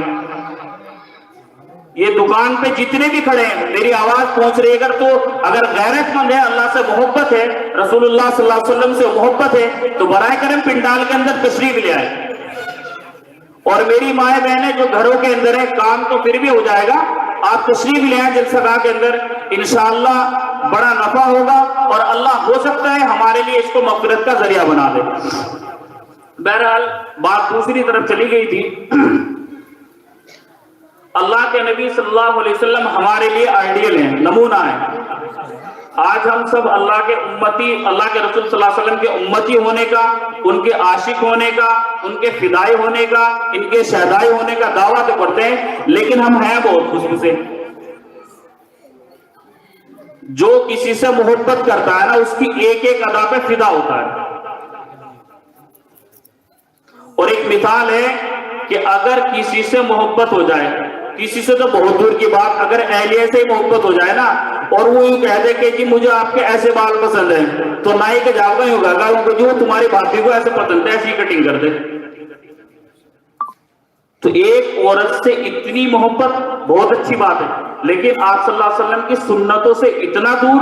یہ دکان پہ جتنے بھی کھڑے ہیں، میری آواز پہنچ رہی ہے اگر، تو اگر غیرت مند ہے، اللہ سے محبت ہے، رسول اللہ صلی اللہ علیہ وسلم سے محبت ہے، تو برائے کرم پنڈال کے اندر تشریف لے آئے۔ اور میری مائیں بہنیں جو گھروں کے اندر ہے، کام تو پھر بھی ہو جائے گا، آپ تشریف لے آئیں جلسہ گاہ کے اندر، انشاءاللہ بڑا نفع ہوگا، اور اللہ ہو سکتا ہے ہمارے لیے اس کو مغفرت کا ذریعہ بنا دے۔ بہرحال بات دوسری طرف چلی گئی تھی۔ اللہ کے نبی صلی اللہ علیہ وسلم ہمارے لیے آئیڈیل ہیں، نمونہ ہیں۔ آج ہم سب اللہ کے امتی، اللہ کے رسول صلی اللہ علیہ وسلم کے امتی ہونے کا، ان کے عاشق ہونے کا، ان کے فدائی ہونے کا، ان کے شہدائی ہونے کا دعویٰ تو کرتے ہیں، لیکن ہم ہیں بہت خوش سے۔ جو کسی سے محبت کرتا ہے نا، اس کی ایک ایک ادا پہ فدا ہوتا ہے۔ اور ایک مثال ہے کہ اگر کسی سے محبت ہو جائے، کسی سے تو بہت دور کی بات، اگر اہلیہ سے ہی محبت ہو جائے نا، اور وہ یوں کہہ دے کہ جی مجھے آپ کے ایسے بال پسند ہیں، تو نائی کے جاؤ گا یوں کہا ان کو جو تمہاری بھابھی کو ایسے پسند ہے ایسی کٹنگ کر دے۔ تو ایک عورت سے اتنی محبت بہت اچھی بات ہے، لیکن آپ صلی اللہ علیہ وسلم کی سنتوں سے اتنا دور،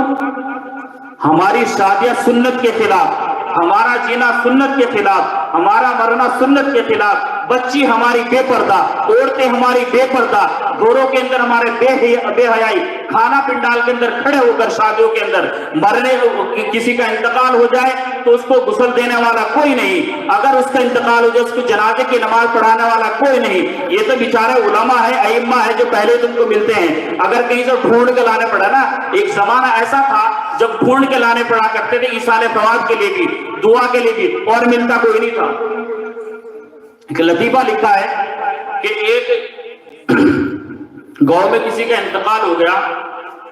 ہماری شادیاں سنت کے خلاف، ہمارا جینا سنت کے خلاف، ہمارا مرنا سنت کے خلاف، بچی ہماری بے پردہ، عورتیں ہماری بے پردہ، گھروں کے اندر ہمارے بے حیائی، کھانا پنڈال کے اندر کھڑے ہو کر شادیوں کے اندر مرنے، کسی کا انتقال ہو جائے تو اس کو غسل دینے والا کوئی نہیں، اگر اس کا انتقال ہو جائے اس کو جنازے کی نماز پڑھانے والا کوئی نہیں۔ یہ تو بیچارے علماء ہے، ائمہ ہے جو پہلے تم کو ملتے ہیں، اگر کہیں سے ڈھونڈ کے لانے پڑا نا، ایک زمانہ ایسا تھا جب ڈھونڈ کے لانے پڑا کرتے تھے ایصال ثواب کے لیے بھی، دعا کے لیے بھی، اور ملتا کوئی نہیں تھا۔ ایک لطیفہ لکھا ہے کہ ایک گاؤں میں کسی کا انتقال ہو گیا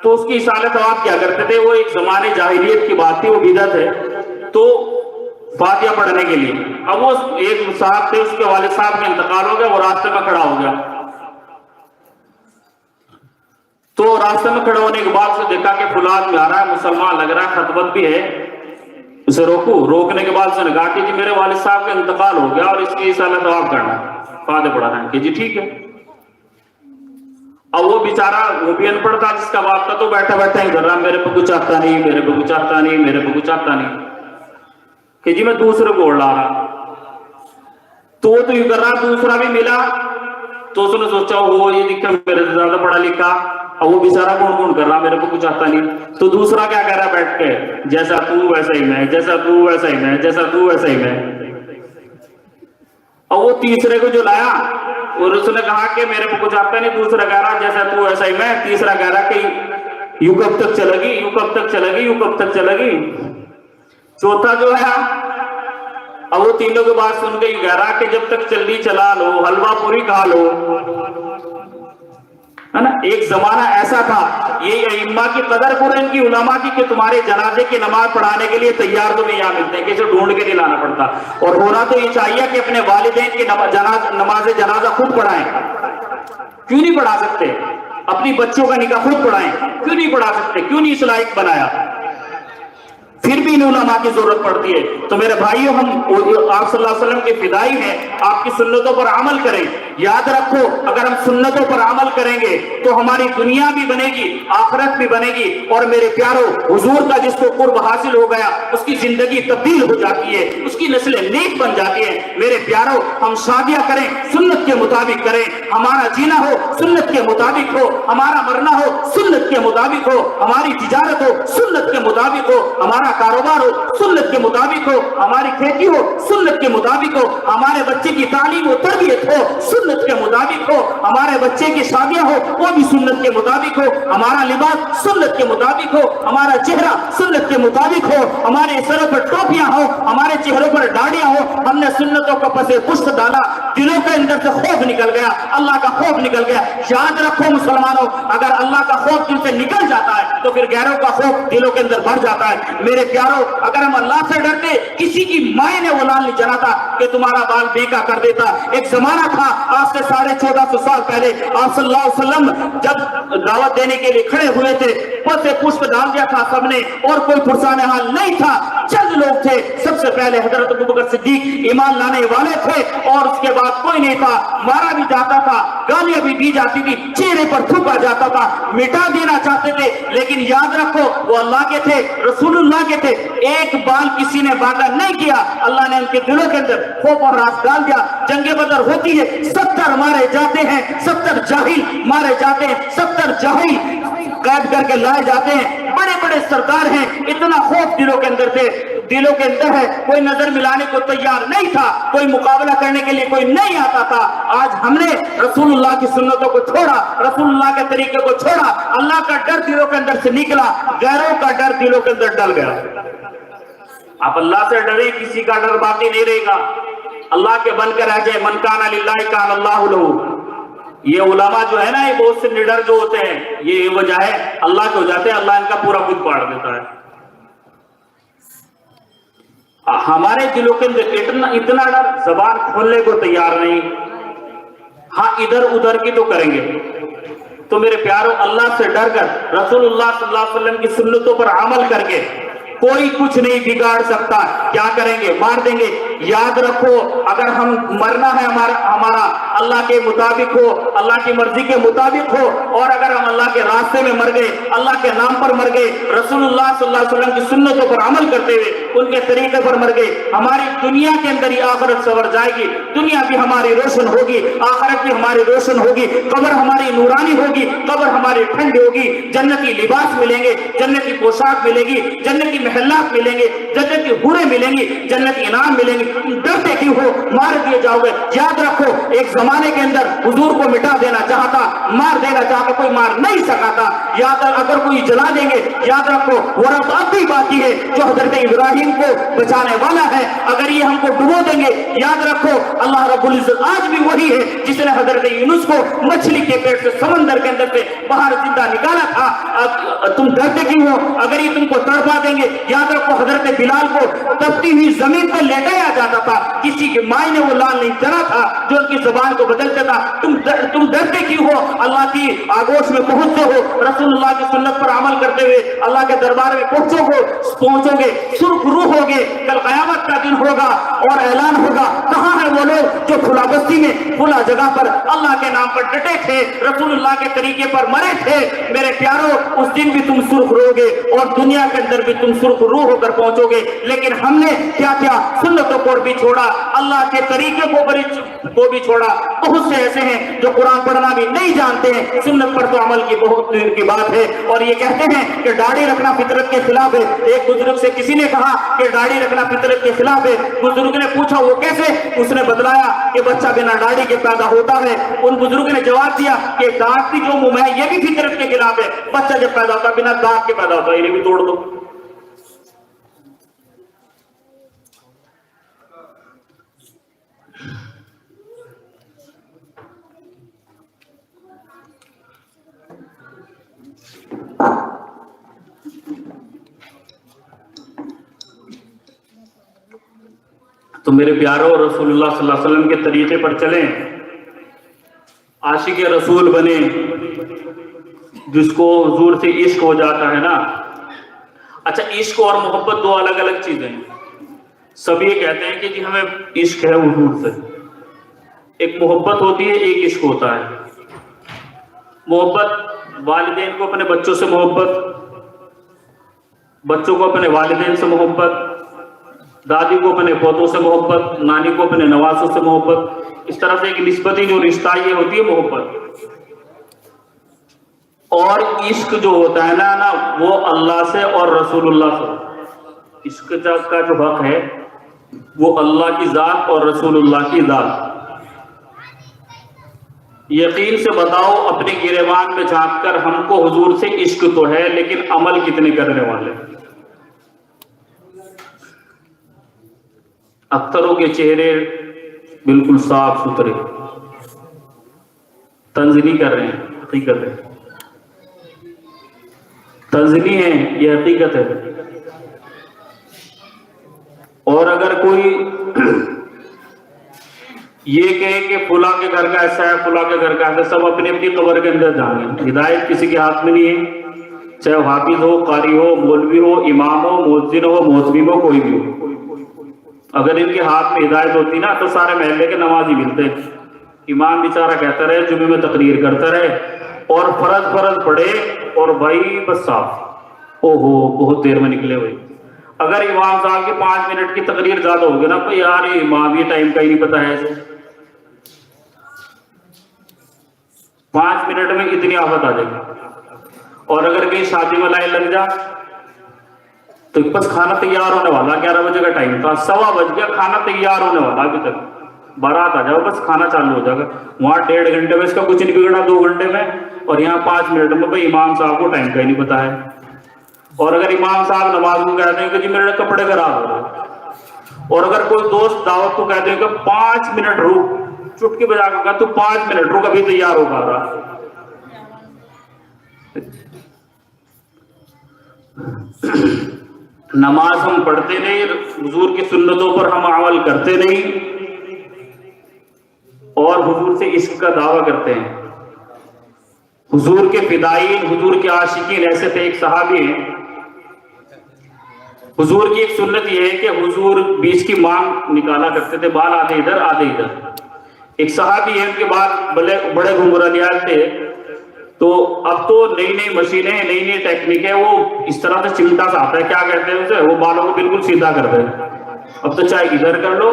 تو اس کی ایصال ثواب کیا کرتے تھے، وہ ایک زمانے جاہلیت کی بات تھی، وہ بدعت ہے، تو فاتحہ پڑھنے کے لیے، اب وہ ایک صاحب تھے، اس کے والد صاحب کا انتقال ہو گیا، وہ راستے میں کھڑا ہو گیا، تو راستے میں کھڑے ہونے کے بعد سے دیکھا کہ فلاں میں آ رہا ہے، مسلمان لگ رہا ہے، خطبت بھی ہے، اسے روکو، روکنے کے بعد سے نے کہا کہ جی میرے والد صاحب کا انتقال ہو گیا اور اس کی ایصال ثواب کرنا ہے، فاتحہ پڑھانا ہے، کہ جی ٹھیک ہے۔ اب وہ بیچارہ، وہ بھی ان پڑھ تھا جس کا باپ تھا، تو بیٹھا بیٹھا ہی کر رہا، میرے پہ کچھ آتا نہیں، میرے پہ کچھ آتا نہیں، میرے پہ کچھ آتا نہیں، کہ جی میں دوسرے کو لا رہا، تو وہ تو یوں کر رہا، دوسرا بھی ملا تو اس نے سوچا وہ یہ دکھا میرے سے زیادہ پڑھا لکھا، اب وہ بیچارہ کون کون کر رہا، میرے کو کچھ آتا نہیں، تو دوسرا کیا کہہ رہا بیٹھ کے، جیسا تو ویسا ہی میں، جیسا تو ویسا ہی میں، جیسا تو ویسا ہی میں۔ اور وہ تیسرے کو جو لایا اور اس نے کہا کہ میرے کو کچھ آتا نہیں، دوسرا کہہ رہا جیسا تو ویسا ہی میں، تیسرا کہہ رہا کہ یوں کب تک چلے گی، یوں کب تک چلے گی، یوں کب تک چلے گی، چوتھا جو ہے اب وہ تینوں کے بعد سن کے کہہ رہا کہ جب تک چلنی چلا لو، حلوہ پوری کھا لو، ہے نا۔ ایک زمانہ ایسا تھا، یہ ائمہ کی قدر کرو ان کی، علماء کی، کہ تمہارے جنازے کی نماز پڑھانے کے لیے تیار تمہیں یہاں ملتے ہیں، کسی ڈھونڈ کے نہیں لانا پڑتا، اور ہونا تو یہ چاہیے کہ اپنے والدین کی نماز جنازہ خود پڑھائیں، کیوں نہیں پڑھا سکتے؟ اپنی بچوں کا نکاح خود پڑھائیں، کیوں نہیں پڑھا سکتے؟ کیوں نہیں اس لائق بنایا؟ پھر بھی ان علماء کی ضرورت پڑتی ہے۔ تو میرے بھائیوں، ہم آپ صلی اللہ علیہ وسلم کے فدائی ہیں، آپ کی سنتوں پر عمل کریں۔ یاد رکھو، اگر ہم سنتوں پر عمل کریں گے تو ہماری دنیا بھی بنے گی، آخرت بھی بنے گی، اور میرے پیارو، حضور کا جس کو قرب حاصل ہو گیا اس کی زندگی تبدیل ہو جاتی ہے، اس کی نسلیں نیک بن جاتی ہیں۔ میرے پیارو، ہم شادیاں کریں سنت کے مطابق کریں، ہمارا جینا ہو سنت کے مطابق ہو، ہمارا مرنا ہو سنت کے مطابق ہو، ہماری تجارت ہو سنت کے مطابق ہو، ہمارا کاروبار ہو سنت کے مطابق ہو، ہماری کھیتی ہو سنت کے مطابق ہو، ہمارے بچے کی تعلیم و تربیت ہو سنت کے مطابق ہو، ہمارے بچے کی شادیاں ہو وہ بھی سنت کے مطابق ہو، ہمارا لباس سنت کے مطابق ہو، ہمارا چہرہ سنت کے مطابق ہو، ہمارے سروں پر ٹوپیاں ہو، ہمارے چہروں پر داڑیاں ہو۔ ہم نے سنتوں کا پس پشت ڈالا، دلوں کے اندر سے خوف نکل گیا، اللہ کا خوف نکل گیا۔ یاد رکھو مسلمانوں، اگر اللہ کا خوف دل سے نکل جاتا ہے تو پھر غیروں کا خوف دلوں کے اندر بڑھ جاتا ہے۔ میرے پیارو، اگر ہم اللہ سے ڈرتے، کسی کی مائیں نے وہ لال نہیں جلاتا کہ تمہارا بال بیکا کر دیتا۔ ایک زمانہ تھا آج سے 1450 سال پہلے، آپ صلی اللہ علیہ وسلم جب دعوت دینے کے لیے کھڑے ہوئے تھے، پس پشت ڈال دیا تھا سب نے، اور کوئی پرسان حال نہیں تھا، چند لوگ تھے۔ سب سے پہلے حضرت ابوبکر صدیق ایمان لانے والے تھے، اور اس کے بعد کوئی نہیں تھا۔ مارا بھی جاتا تھا، گالیاں بھی دی جاتی تھی، چہرے پر تھوکا جاتا تھا، مٹا دینا چاہتے تھے، لیکن یاد رکھو وہ اللہ کے تھے، رسول اللہ کے تھے۔ ایک بال کسی نے باغا نہیں کیا، اللہ نے ان کے دلوں کے اندر خوف اور راز ڈال دیا۔ جنگ بدر ہوتی ہے، 70 مارے جاتے ہیں، 70 جاہل مارے جاتے ہیں، 70 جاہل قید کر کے لائے جاتے ہیں، بڑے بڑے سردار ہیں، اتنا خوف دلوں کے اندر تھے، دلوں کے اندر ہے، کوئی نظر ملانے کو تیار نہیں تھا، کوئی مقابلہ کرنے کے لیے کوئی نہیں آتا تھا۔ آج ہم نے رسول اللہ کی سنتوں کو چھوڑا، رسول اللہ کے طریقے کو چھوڑا، اللہ کا ڈر دلوں کے اندر سے نکلا، غیروں کا ڈر دلوں کے اندر ڈل گیا۔ آپ اللہ سے ڈریں، کسی کا ڈر باقی نہیں رہے گا، اللہ کے بن کر رہ جائے۔ من کان للہ کان اللہ لہ۔ یہ علماء جو ہے نا، یہ بہت سے نڈر جو ہوتے ہیں، یہ وجہ ہے اللہ کے ہو جاتے ہیں، اللہ ان کا پورا خود پاڑ دیتا ہے۔ ہمارے دلوں کے اندر اتنا ڈر، زبان کھولنے کو تیار نہیں۔ ہاں ادھر ادھر کی تو کریں گے، تو میرے پیاروں اللہ سے ڈر کر رسول اللہ صلی اللہ علیہ وسلم کی سنتوں پر عمل کر کے کوئی کچھ نہیں بگاڑ سکتا. کیا کریں گے؟ مار دیں گے. یاد رکھو اگر ہم مرنا ہے ہمارا اللہ کے مطابق ہو, اللہ کی مرضی کے مطابق ہو, اور اگر ہم اللہ کے راستے میں مر گئے, اللہ کے نام پر مر گئے, رسول اللہ صلی اللہ علیہ وسلم کی سنتوں پر عمل کرتے ہوئے ان کے طریقے پر مر گئے, ہماری دنیا کے اندر ہی آخرت سنور جائے گی. دنیا بھی ہماری روشن ہوگی, آخرت بھی ہماری روشن ہوگی, قبر ہماری نورانی ہوگی, قبر ہماری ٹھنڈ ہوگی, جنتی لباس ملیں گے, جنتی پوشاک ملے گی, جنتی محلات ملیں گے, جنتی حوریں ملیں گی, جنتی انعام ملیں گے. ڈرتے کیوں ہو؟ مار دیے جاؤ گے. یاد رکھو ایک زمانے کے اندر حضور کو مٹا دینا چاہتا, مار دینا چاہتا, کوئی مار نہیں سکا تھا. اگر کوئی جلا دیں گے, یاد رکھو وہ رب اب بھی باقی ہے جو حضرت ابراہیم کو بچانے والا ہے. اگر یہ ہم کو ڈبو دیں گے, یاد رکھو اللہ رب العزت آج بھی وہی ہے جس نے حضرت یونس کو مچھلی کے پیٹ سے سمندر کے اندر سے باہر زندہ نکالا تھا. تم ڈرتے کیوں ہو؟ اگر یہ تم کو تڑپا دیں گے, یاد رکھو حضرت بلال کو تپتی ہوئی زمین پر لیٹایا جاتا تھا, کسی کے معنی وہ لال نہیں چلا تھا جو ان کی زبان کو بدلتا تھا. تم ڈرتے کیوں ہو؟ اللہ کی آگوش میں پہنچتے ہو, رسول اللہ کی سنت پر عمل کرتے ہوئے اللہ کے دربار میں پہنچو گے, سرخ روح ہوگے. کل قیامت کا دن ہوگا اور اعلان ہوگا کہاں ہے وہ لوگ جو کھلا بستی میں کھلا جگہ پر اللہ کے نام پر ڈٹے تھے, رسول اللہ کے طریقے پر مرے تھے. میرے پیاروں اس دن بھی تم سرخ روگے اور دنیا کے اندر بھی تم سرخ روح ہو کر پہنچو گے. لیکن ہم نے کیا کیا؟ سنتوں کو بھی چھوڑا, اللہ کے طریقے کو بھی چھوڑا. بہت سے ایسے ہیں جو قرآن پڑھنا بھی نہیں جانتے ہیں, سنت پر تو عمل کی بہت دور کی بات ہے, اور یہ کہتے ہیں کہ داڑھی رکھنا فطرت کے خلاف ہے. ایک بزرگ سے کسی نے کہا کہ داڑھی رکھنا فطرت کے خلاف ہے. بزرگ نے پوچھا وہ کیسے؟ اس نے بتلایا کہ بچہ بنا داڑھی کے پیدا ہوتا ہے. ان بزرگ نے جواب دیا کہ دانت کی جو منہ ہے یہ بھی فطرت کے خلاف ہے. بچہ جب پیدا ہوتا بنا دانت کے پیدا ہوتا ہے, انہیں بھی توڑ دو. تو میرے پیاروں رسول اللہ صلی اللہ علیہ وسلم کے طریقے پر چلیں, عاشق رسول بنے, جس کو حضور سے عشق ہو جاتا ہے نا. اچھا عشق اور محبت دو الگ الگ چیزیں ہیں. سب یہ کہتے ہیں کہ جی ہمیں عشق ہے حضور سے. ایک محبت ہوتی ہے, ایک عشق ہوتا ہے. محبت والدین کو اپنے بچوں سے محبت, بچوں کو اپنے والدین سے محبت, دادی کو اپنے پوتوں سے محبت, نانی کو اپنے نوازوں سے محبت. اس طرح سے ایک نسبتی جو رشتہ یہ ہوتی ہے محبت. اور عشق جو ہوتا ہے نا وہ اللہ سے اور رسول اللہ سے. عشق کا جو حق ہے وہ اللہ کی ذات اور رسول اللہ کی ذات. یقین سے بتاؤ اپنے گریبان میں جھانک کر, ہم کو حضور سے عشق تو ہے لیکن عمل کتنے کرنے والے؟ اکثروں کے چہرے بالکل صاف ستھرے, طنز نہیں کر رہے ہیں, حقیقت ہے. طنز نہیں ہے, یہ حقیقت ہے. اور اگر کوئی یہ کہے کہ فلاں کے گھر کا ایسا ہے, فلاں کے گھر کا ایسا, سب اپنی اپنی قبر کے اندر جائیں گے. ہدایت کسی کے ہاتھ میں نہیں ہے, چاہے حافظ ہو, قاری ہو, مولوی ہو, امام ہو, مؤذن ہو, محتمم ہو, کوئی بھی ہو. اگر ان کے ہاتھ میں ہدایت ہوتی نا تو سارے محلے کے نمازی ملتے. امام بیچارہ کہتا رہے, جمعے میں تقریر کرتا رہے, اور فرض پڑھے, اور بھائی بس صاف, اوہو بہت دیر میں نکلے ہوئے. اگر امام صاحب کی 5 منٹ کی تقریر زیادہ ہوگی نا, تو یار یہ امام یہ ٹائم کا ہی نہیں پتا ہے ایسے. 5 منٹ میں اتنی آفت آ جائے گی. اور اگر کہیں شادی میں لائن لگ جا تو بس کھانا تیار ہونے والا, 11 بجے کا ٹائم تھا, 1:15 بج گیا, کھانا تیار ہونے والا, ابھی تک بارات آ جاؤ بس کھانا چالو ہو جائے گا. وہاں 1.5 گھنٹے میں اس کا کچھ نہیں بگڑا, 2 گھنٹے میں, اور یہاں 5 منٹ میں. بھائی امام صاحب کو ٹائم کا ہی نہیں پتا ہے. اور اگر امام صاحب نماز کو کہتے ہیں کہ جی میرے کپڑے خراب ہو رہے, اور اگر کوئی دوست دعوت کو کہتے ہیں کہ 5 منٹ رک, چٹکی بجا کے کہا تو 5 منٹ رک, ابھی تیار ہو پا رہا. نماز ہم پڑھتے نہیں, حضور کی سنتوں پر ہم عمل کرتے نہیں, اور حضور سے عشق کا دعویٰ کرتے ہیں. حضور کے فدائین، حضور کے عاشقین ایسے تھے. ایک صحابی ہیں، حضور کی ایک سنت یہ ہے کہ حضور بیچ کی مانگ نکالا کرتے تھے، بال آدھے ادھر آدھے ادھر. ایک صحابی ہے، ان کے بعد بڑے گھنگھرالیال تھے. تو اب تو نئی نئی مشینیں، نئی نئی ٹیکنیک ہے، وہ اس طرح سے چمٹا سا آتا ہے، کیا کہتے ہیں اسے، وہ بالوں کو بالکل سیدھا کر دے. اب تو چاہے ادھر کر لو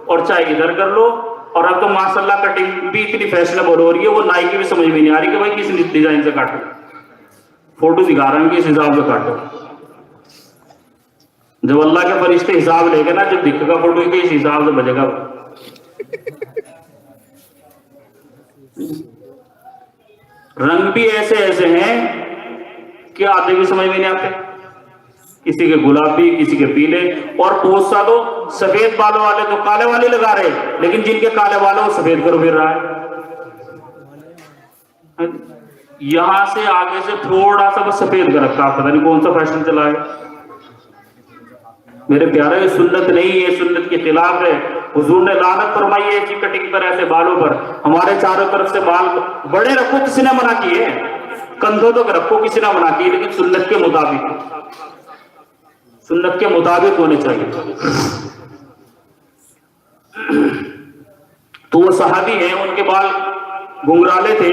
اور چاہے ادھر کر لو. اور اب تو ماشاءاللہ کٹنگ بھی اتنی فیشنیبل ہو رہی ہے، وہ نائی کی بھی سمجھ میں نہیں آ رہی کہ بھائی کس ڈیزائن سے کاٹو. فوٹو دکھا رہے ہیں کہ اس حساب سے کاٹو. جب اللہ کے فرشتے حساب لے گا نا، جب دکھے گا فوٹو کے اس حساب سے بجے گا. رنگ بھی ایسے ایسے ہیں کہ آتے بھی سمجھ میں نہیں آتے. کسی کے گلابی، کسی کے پیلے، اور بہت سا تو سفید بالوں والے تو کالے والے لگا رہے، لیکن جن کے کالے بالوں سفید کرو پھر رہا ہے. یہاں سے آگے سے تھوڑا سا بس سفید کر رکھا، پتہ نہیں کون سا فیشن چلا ہے. میرے پیارے، یہ سنت نہیں ہے، سنت کے خلاف ہے. حضور نے لعنت فرمائی ہے ایسی کٹنگ پر، ایسے بالوں پر. ہمارے چاروں طرف سے بال بڑے رکھو، کسی نے منع کیے، کندھوں تک رکھو، کسی نے منع کیے، لیکن سنت کے مطابق، سنت کے مطابق ہونے چاہیے. تو وہ صحابی ہیں، ان کے بال گھنگرالے تھے.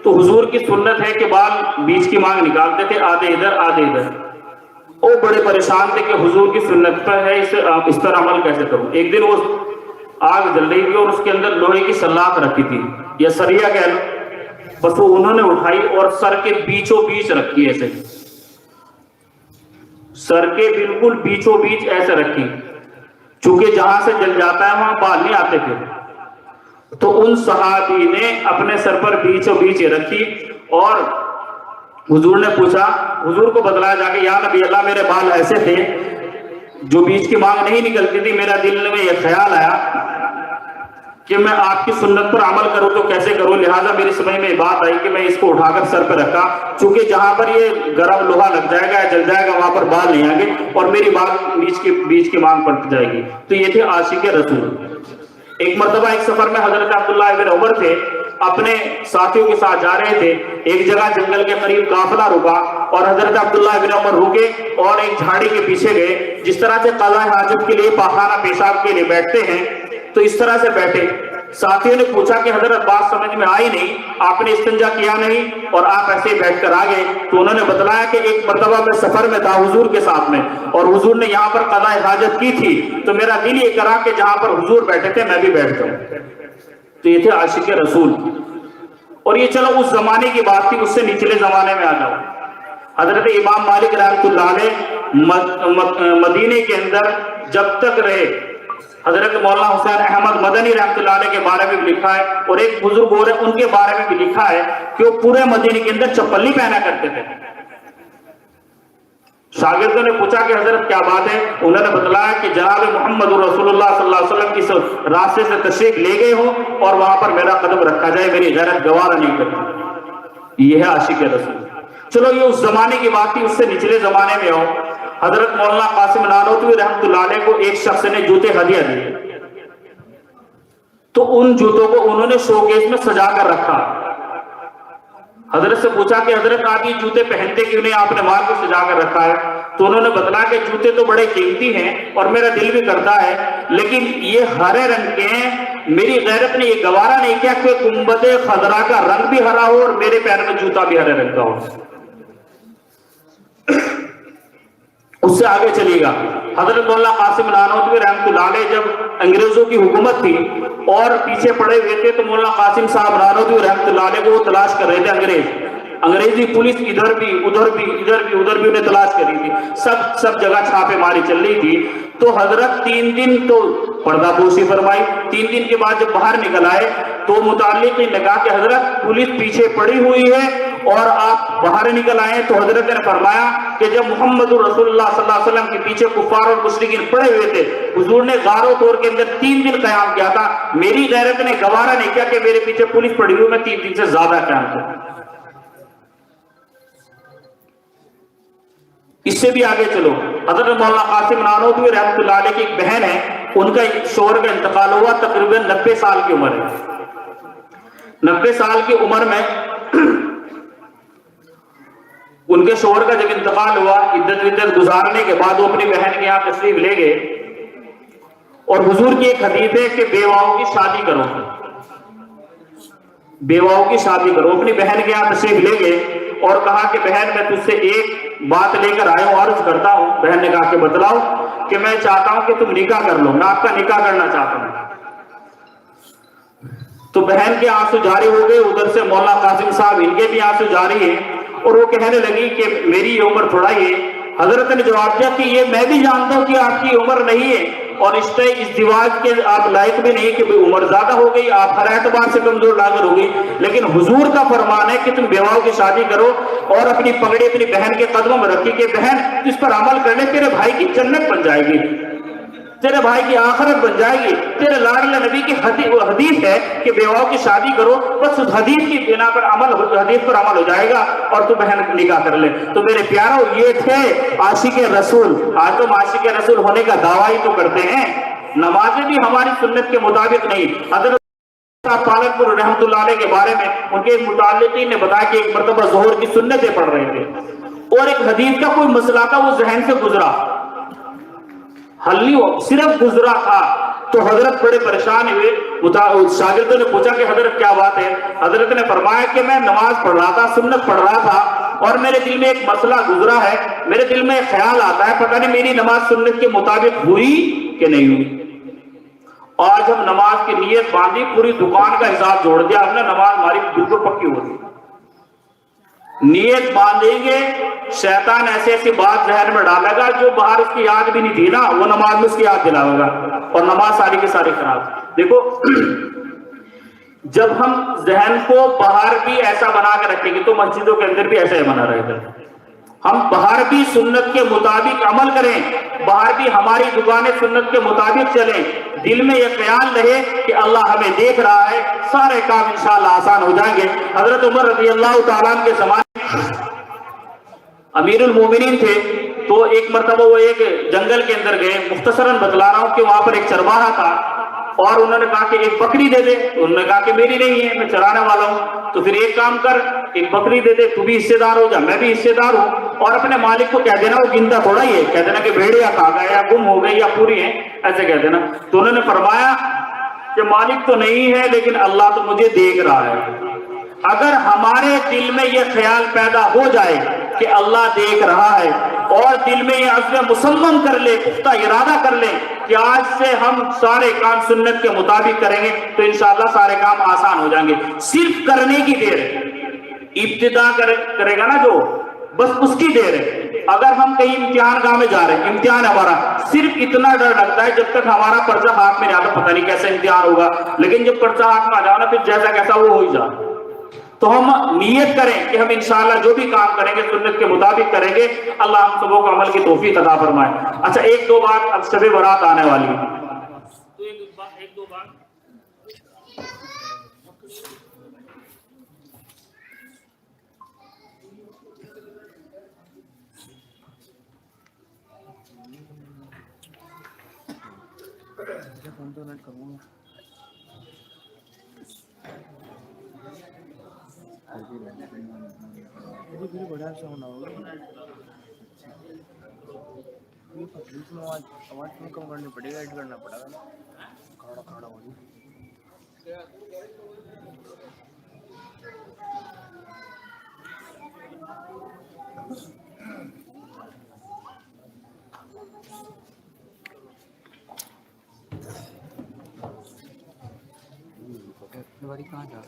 تو حضور کی سنت ہے کہ بال بیچ کی مانگ نکالتے تھے، آدھے ادھر آدھے ادھر. وہ بڑے پریشان تھے کہ حضور کی سنت پر ہے، اس پر عمل کیسے کروں. ایک دن وہ آگ جل رہی تھی اور اس کے اندر لوہے کی سلاخ رکھی تھی یا سریا کہہ لو، بس وہ انہوں نے اٹھائی اور سر کے بیچوں بیچ رکھی، ایسے سر کے بالکل بیچوں بیچ ایسے رکھی. چونکہ جہاں سے جل جاتا ہے وہاں بال نہیں آتے تھے. تو ان صحابی نے اپنے سر پر بیچوں بیچ رکھی اور حضور نے پوچھا، حضور کو بتلایا جا کے، یا نبی اللہ میرے بال ایسے تھے جو بیچ کی مانگ نہیں نکلتی تھی. میرا دل میں یہ خیال آیا کہ میں آپ کی سنت پر عمل کروں تو کیسے کروں. لہٰذا میری سمجھ میں بات آئی کہ میں اس کو اٹھا کر سر پہ رکھا، چونکہ جہاں پر یہ گرم لوہا لگ جائے گا، جل جائے گا، وہاں پر بال نہیں آئیں گے اور میری بات بیچ کی مانگ پلٹ جائے گی. تو یہ تھے عاشق رسول. ایک مرتبہ ایک سفر میں حضرت عبداللہ بن عمر تھے، اپنے ساتھیوں کے ساتھ جا رہے تھے. ایک جگہ جنگل کے قریب قافلہ رکا اور حضرت عبداللہ بن عمر رکے اور ایک جھاڑی کے پیچھے گئے. جس طرح سے قضاء حاجت کے لیے، پاخانہ پیشاب کے لیے بیٹھتے ہیں، تو اس طرح سے بیٹھے. ساتھیوں نے پوچھا کہ حضرت بات سمجھ میں آئی نہیں، آپ نے استنجا کیا نہیں اور آپ ایسے ہی بیٹھ کر آ گئے. تو انہوں نے بتلایا کہ ایک مرتبہ میں سفر میں تھا حضور کے ساتھ میں، اور حضور نے یہاں پر قضاء حاجت کی تھی، تو میرا دل یہ کرا کہ جہاں پر حضور بیٹھے تھے میں بھی بیٹھ جاؤں. تو یہ تھے عاشق رسول. اور یہ چلو اس زمانے کی بات تھی، اس سے نچلے زمانے میں آ جاؤ. حضرت امام مالک رحمۃ اللہ علیہ مدینے کے اندر جب تک رہے، حضرت مولانا حسین احمد مدنی رحمۃ اللہ علیہ کے بارے میں بھی لکھا ہے، اور ایک بزرگ اور ان کے بارے میں بھی لکھا ہے کہ وہ پورے مدینے کے اندر چپل نہیں پہنا کرتے تھے. شاگردوں نے پوچھا کہ حضرت کیا بات ہے؟ انہوں نے بتلایا کہ جناب محمد رسول اللہ صلی اللہ علیہ وسلم کی راستے سے تشریف لے گئے ہو اور وہاں پر میرا قدم رکھا جائے، میری غیرت گوارا نہیں کرتی. یہ ہے عاشق رسول. چلو یہ اس زمانے کی بات تھی، اس سے نچلے زمانے میں ہو. حضرت مولانا قاسم نانوتوی رحمۃ اللہ علیہ کو ایک شخص نے جوتے ہدیہ دیے، تو ان جوتوں کو انہوں نے شو کیس میں سجا کر رکھا. حضرت سے پوچھا کہ حضرت آپ یہ جوتے پہنتے کیوں نہیں، آپ نے مال کو سجا کر رکھا ہے. تو انہوں نے بتلایا کہ جوتے تو بڑے قیمتی ہیں اور میرا دل بھی کرتا ہے، لیکن یہ ہرے رنگ کے ہیں، میری غیرت نے یہ گوارا نہیں کیا کہ گنبد خضرا کا رنگ بھی ہرا ہو اور میرے پیر میں جوتا بھی ہرے رنگ کا ہو. اس سے آگے چلیے گا. حضرت مولانا قاسم نانوتوی رحمۃ اللہ علیہ جب انگریزوں کی حکومت تھی اور پیچھے پڑے ہوئے تھے، تو مولانا قاسم صاحب نانوتوی رحمۃ اللہ علیہ کو وہ تلاش کر رہے تھے. انگریزی پولیس ادھر بھی ادھر بھی انہیں تلاش کر رہی تھی، سب جگہ چھاپے ماری چل رہی تھی. تو حضرت 3 دن تو پردہ پوشی فرمائی. 3 دن کے بعد جب باہر نکل آئے تو متعلق نے کہا کہ حضرت پولیس پیچھے پڑی ہوئی ہے اور آپ باہر نکل آئے. تو حضرت نے فرمایا کہ جب محمد رسول اللہ صلی اللہ علیہ وسلم کے پیچھے کفار اور مشرکین پڑے ہوئے تھے، حضور نے غار و طور کے اندر 3 دن قیام کیا تھا. میری غیرت نے گوارا نہیں کیا کہ میرے پیچھے پولیس پڑی ہوئی، میں 3 دن سے زیادہ قیام کیا. اس سے بھی آگے چلو. حضرت مولانا قاسم نانوتوی رحمۃ اللہ علیہ کی ایک بہن ہے، ان کا شوہر کا انتقال ہوا، تقریباً 90 سال کی عمر ہے. 90 سال کی عمر میں ان کے شوہر کا جب انتقال ہوا، عدت گزارنے کے بعد وہ اپنی بہن کے یہاں تشریف لے گئے، اور حضور کی ایک حدیث ہے کہ بیواؤں کی شادی کرو، بیواؤں کی شادی کرو۔ اپنی بہن کے یہاں تشریف لے گئے اور کہا کہ بہن میں تجھ سے ایک بات لے کر آیا ہوں، عرض کرتا ہوں۔ بہن نے کہا کہ بتلاؤ۔ کہ میں چاہتا ہوں کہ تم نکاح کر لو، میں آپ کا نکاح کرنا چاہتا ہوں۔ تو بہن کے آنسو جاری ہو گئے، ادھر سے مولانا قاسم صاحب ان کے بھی آنسو جاری ہیں، اور وہ کہنے لگی کہ میری عمر تھوڑا ہی ہے۔ حضرت نے جواب دیا کہ یہ میں بھی جانتا ہوں کہ آپ کی عمر نہیں ہے، اور رشتے ازدواج کے آپ لائق بھی نہیں کہ عمر زیادہ ہو گئی، آپ ہر اعتبار سے کمزور لاغر ہو گئی، لیکن حضور کا فرمان ہے کہ تم بیواؤں کی شادی کرو، اور اپنی پگڑی اپنی بہن کے قدموں میں رکھی کہ بہن اس پر عمل کرنے تیرے بھائی کی جنت بن جائے گی، تیرے بھائی کی آخرت بن جائے گی۔ تیرے لاڈلے نبی کی حدیث ہے کہ بیواؤں کی شادی کرو، بس اس حدیث کی بنا پر حدیث پر عمل ہو جائے گا، اور تو بہن نکاح کر لے۔ تو میرے پیارو، یہ تھے عاشق رسول۔ آج تم عاشق رسول ہونے کا دعویٰ ہی تو کرتے ہیں، نمازیں بھی ہماری سنت کے مطابق نہیں۔ حضرت پالن پور رحمۃ اللہ علیہ کے بارے میں ان کے متعلقین نے بتایا کہ ایک مرتبہ ظہر کی سنتیں پڑھ رہے تھے، اور ایک حدیث کا کوئی مسئلہ تھا، وہ ذہن سے گزرا، حل نہیں ہوا، صرف گزرا تھا۔ تو حضرت بڑے پریشان ہوئے، شاگردوں نے پوچھا کہ حضرت کیا بات ہے؟ حضرت نے فرمایا کہ میں نماز پڑھ رہا تھا، سنت پڑھ رہا تھا، اور میرے دل میں ایک مسئلہ گزرا ہے، میرے دل میں ایک خیال آتا ہے، پتہ نہیں میری نماز سنت کے مطابق ہوئی کہ نہیں ہوئی۔ آج ہم نماز کی نیت باندھی، پوری دکان کا حساب جوڑ دیا ہم نے، نماز ہماری بالکل پکی ہوتی۔ نیت باندھیں گے، شیطان ایسی ایسی بات ذہن میں ڈالے گا جو باہر اس کی یاد بھی نہیں تھی نا، وہ نماز میں اس کی یاد دلاوے گا، اور نماز ساری کی ساری خراب۔ دیکھو، جب ہم ذہن کو باہر بھی ایسا بنا کے رکھیں گے تو مسجدوں کے اندر بھی ایسا ہی بنا رہے گا۔ ہم باہر بھی سنت کے مطابق عمل کریں، باہر بھی ہماری دکانیں سنت کے مطابق چلیں، دل میں یہ خیال رہے کہ اللہ ہمیں دیکھ رہا ہے، سارے کام انشاءاللہ آسان ہو جائیں گے۔ حضرت عمر رضی اللہ تعالیٰ عنہ کے زمانے امیر المومنین تھے، تو ایک مرتبہ وہ ایک جنگل کے اندر گئے، مختصراً بتلا رہا ہوں کہ وہاں پر ایک چرواہا تھا، اور انہوں نے کہا کہ ایک بکری دے دے، انہوں نے کہا کہ میری نہیں ہے، میں چرانے والا ہوں۔ تو پھر ایک کام کر، ایک بکری دے دے، تو بھی حصے دار ہو جا، میں بھی حصے دار ہوں، اور اپنے مالک کو کہہ دینا، وہ گنتا تھوڑا ہی ہے، کہہ دینا کہ بھیڑیا کھا گیا، یا گم ہو گئی، یا پوری ہیں، ایسے کہہ دینا۔ تو انہوں نے فرمایا کہ مالک تو نہیں ہے لیکن اللہ تو مجھے دیکھ رہا ہے۔ اگر ہمارے دل میں یہ خیال پیدا ہو جائے کہ اللہ دیکھ رہا ہے، اور دل میں یہ عزم مصمم کر لے، پختہ ارادہ کر لے کہ آج سے ہم سارے کام سنت کے مطابق کریں گے، تو انشاءاللہ سارے کام آسان ہو جائیں گے۔ صرف کرنے کی دیر ہے، ابتدا کرے گا نا جو، بس اس کی دیر ہے۔ اگر ہم کہیں امتحان گاہ میں جا رہے ہیں، امتحان ہمارا، صرف اتنا ڈر لگتا ہے جب تک ہمارا پرچہ ہاتھ میں نہیں آتا، پتہ نہیں کیسے امتحان ہوگا، لیکن جب پرچہ ہاتھ میں آ جاؤ نا، پھر جیسا کیسا وہ ہو ہی جا۔ تو ہم نیت کریں کہ ہم انشاءاللہ جو بھی کام کریں گے سنت کے مطابق کریں گے، اللہ ہم سبوں کو عمل کی توفیق عطا فرمائے۔ اچھا، ایک دو بات، اب شب برات آنے والی ہے، تو ایک دو بات آواز کم کرنی پڑے گا، ایڈ کرنا پڑے گا نا، کھڑا کھڑا ہو جائے۔ کہاں جا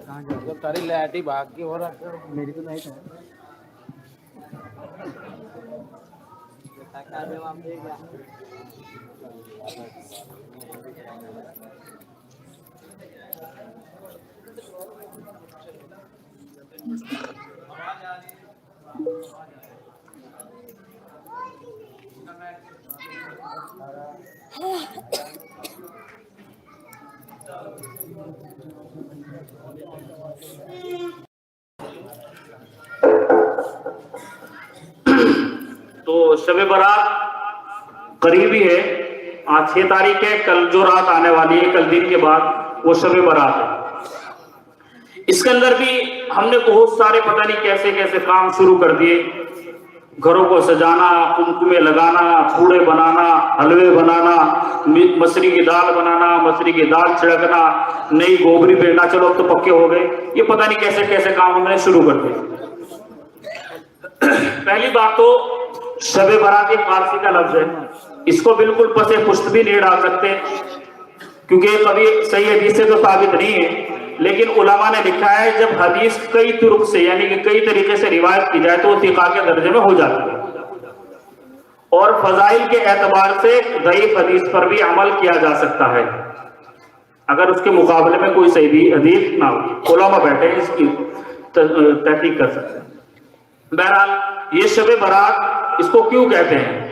کہاں جا تاری لائٹ ہی بھاگ کے، اور میری تو لائٹ ہے۔ تو شب برات قریب ہی ہے، آج 6 تاریخ ہے، کل جو رات آنے والی ہے، کل دن کے بعد وہ شب برات ہے۔ اس کے اندر بھی ہم نے بہت سارے پتہ نہیں کیسے کیسے کام شروع کر دیے، گھروں کو سجانا، کمکمے لگانا، پھوڑے بنانا، حلوے بنانا، مسری کی دال بنانا، مسری کی دال چھڑکنا، نئی گوبری پھیرنا، چلو اب تو پکے ہو گئے، یہ پتہ نہیں کیسے کیسے کام ہم نے شروع کر دیے۔ پہلی بات تو شب برات ایک فارسی کا لفظ ہے، اس کو بالکل پس پشت بھی نہیں ڈال سکتے کیونکہ کبھی صحیح حدیث سے تو ثابت نہیں ہے، لیکن علماء نے لکھا ہے جب حدیث کئی طرق سے یعنی کہ کئی طریقے سے روایت کی جائے تو وہ ثقہ کے درجے میں ہو جاتی ہے، اور فضائل کے اعتبار سے ضعیف حدیث پر بھی عمل کیا جا سکتا ہے اگر اس کے مقابلے میں کوئی صحیح حدیث نہ ہو، علماء بیٹھے اس کی تحقیق کر سکتے ہیں۔ بہرحال یہ شب برات اس کو کیوں کہتے ہیں؟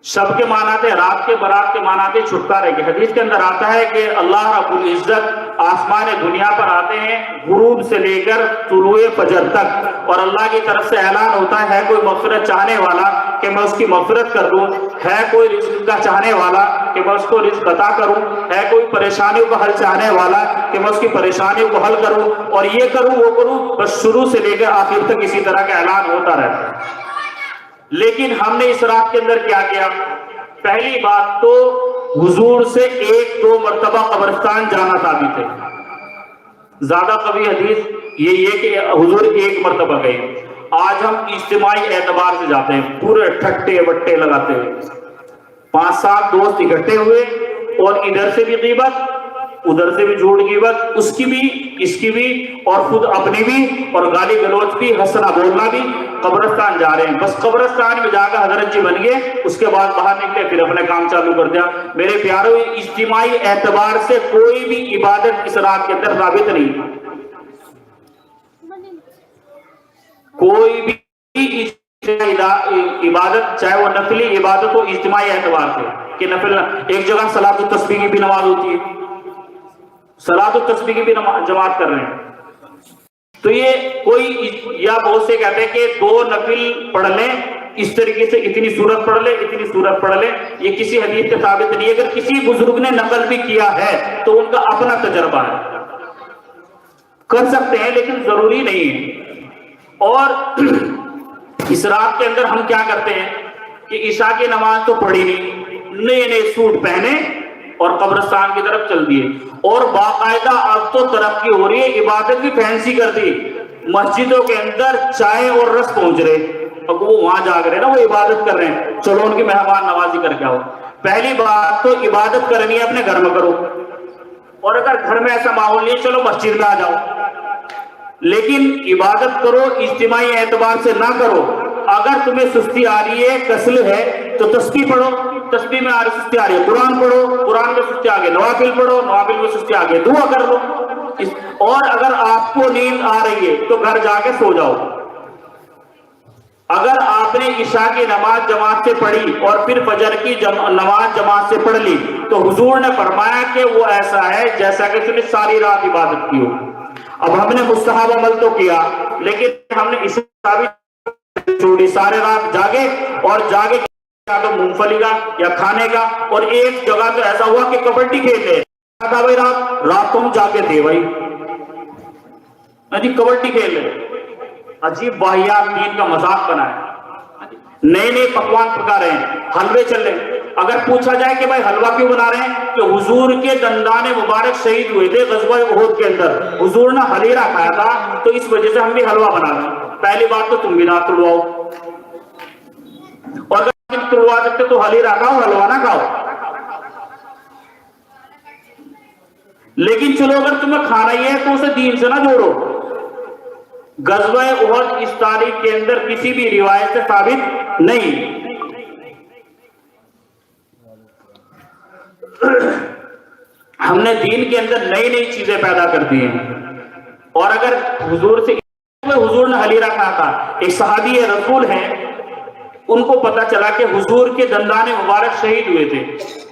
شب کے معنی تھے رات کے، برات کے معنی تھے چھٹکارے کے۔ حدیث کے اندر آتا ہے کہ اللہ رب العزت آسمان دنیا پر آتے ہیں غروب سے لے کر طلوع فجر تک، اور اللہ کی طرف سے اعلان ہوتا ہے کوئی مغفرت چاہنے والا کہ میں اس کی مغفرت کر دوں، ہے کوئی رزق کا چاہنے والا کہ میں اس کو رزق عطا کروں، ہے کوئی پریشانیوں کا حل چاہنے والا کہ میں اس کی پریشانیوں کو حل کروں، اور یہ کروں وہ کروں، بس شروع سے لے کر آخر تک اسی طرح کا اعلان ہوتا رہتا ہے۔ لیکن ہم نے اس رات کے اندر کیا کیا؟ پہلی بات تو حضور سے 1-2 مرتبہ قبرستان جانا ثابت ہے، زیادہ کبھی حدیث یہ کہ حضور 1 مرتبہ گئے۔ آج ہم اجتماعی اعتبار سے جاتے ہیں، پورے ٹھٹے وٹے لگاتے ہوئے، 5-7 دوست اکٹھے ہوئے، اور ادھر سے بھی غیبت، ادھر سے بھی جھوٹ غیبت، اس کی بھی اس کی بھی، اور خود اپنی بھی، اور گالی گلوچ بھی، ہنسنا بولنا بھی۔ قبرستان جا رہے ہیں، بس قبرستان میں جا کر حضرت جی بن گئے، اس کے بعد باہر نکلے پھر اپنے کام چالو کر دیا۔ میرے پیارو، اجتماعی اعتبار سے کوئی بھی عبادت اس رات کے اندر ثابت نہیں، کوئی بھی عبادت، چاہے وہ نفلی عبادت ہو، اجتماعی اعتبار سے کہ نفل، ایک جگہ صلاۃ التسبیح کی بھی نماز ہوتی ہے، صلاۃ التسبیح کی بھی جماعت کر رہے ہیں، تو یہ کوئی، یا بہت سے کہتے ہیں کہ 2 نفل پڑھ لیں، اس طریقے سے اتنی سورت پڑھ لیں، اتنی سورت پڑھ لیں، یہ کسی حدیث سے ثابت نہیں ہے۔ اگر کسی بزرگ نے نقل بھی کیا ہے تو ان کا اپنا تجربہ ہے، کر سکتے ہیں لیکن ضروری نہیں ہے۔ اور اس رات کے اندر ہم کیا کرتے ہیں کہ عشاء کی نماز تو پڑھی نہیں، نئے نئے سوٹ پہنے اور قبرستان کی طرف چل دیے، اور باقاعدہ اب تو ترقی ہو رہی ہے، عبادت بھی فینسی کر دی، مسجدوں کے اندر چائے اور رس پہنچ رہے، اب وہ وہاں جاگ رہے نا، وہ عبادت کر رہے ہیں، چلو ان کی مہمان نوازی کر کے آؤ۔ پہلی بات تو عبادت کرنی ہے اپنے گھر میں کرو، اور اگر گھر میں ایسا ماحول نہیں، چلو مسجد میں آ جاؤ، لیکن عبادت کرو، اجتماعی اعتبار سے نہ کرو۔ اگر تمہیں سستی آ رہی ہے، کسل ہے، تو تسبیح پڑھو، تسبیح میں سستی آ رہی ہے قرآن پڑھو، قرآن میں سستی آگے نوافل پڑھو، نوافل میں سستی آگے دعا کر لو، اور اگر آپ کو نیند آ رہی ہے تو گھر جا کے سو جاؤ۔ اگر آپ نے عشاء کی نماز جماعت سے پڑھی اور پھر فجر کی نماز جماعت سے پڑھ لی تو حضور نے فرمایا کہ وہ ایسا ہے جیسا کہ تم نے ساری رات عبادت کی ہو۔ اب ہم نے مستحب عمل تو کیا، لیکن ہم نے عشاء بھی چھوڑی، سارے رات جاگے، اور جاگے یا تو مونگ پھلی کا یا کھانے کا، اور ایک جگہ تو ایسا ہوا کہ کبڈی کھیل رہے تھا بھائی، رات تم جاگے تھے بھائی، جی کبڈی کھیل رہے، عجیب واحیات دین کا مذاق بنا ہے، نئے نئے پکوان پکا رہے ہیں، حلوے چل رہے ہیں۔ اگر پوچھا جائے کہ بھائی حلوہ کیوں بنا رہے ہیں، کہ حضور کے دندان مبارک شہید ہوئے تھے غزوہ احد کے اندر، حضور نے حلیرہ کھایا تھا، تو اس وجہ سے ہم بھی حلوہ بنا رہے ہیں۔ پہلی بات تو تم بھی نہ تلواؤ، اور اگر تم تلوا سکتے تو حلیرہ کھاؤ، حلوہ نہ کھاؤ۔ لیکن چلو اگر تمہیں کھانا ہی ہے تو اسے دین سے نہ جوڑو۔ غزوہ احد اس تاریخ کے اندر کسی بھی روایت سے ثابت نہیں۔ ہم نے دین کے اندر نئی نئی چیزیں پیدا کر دی ہیں، اور اگر حضور سے، حضور نے حلیرہ کھایا تھا، ایک صحابی رسول ہیں، ان کو پتا چلا کہ حضور کے دندان مبارک شہید ہوئے تھے،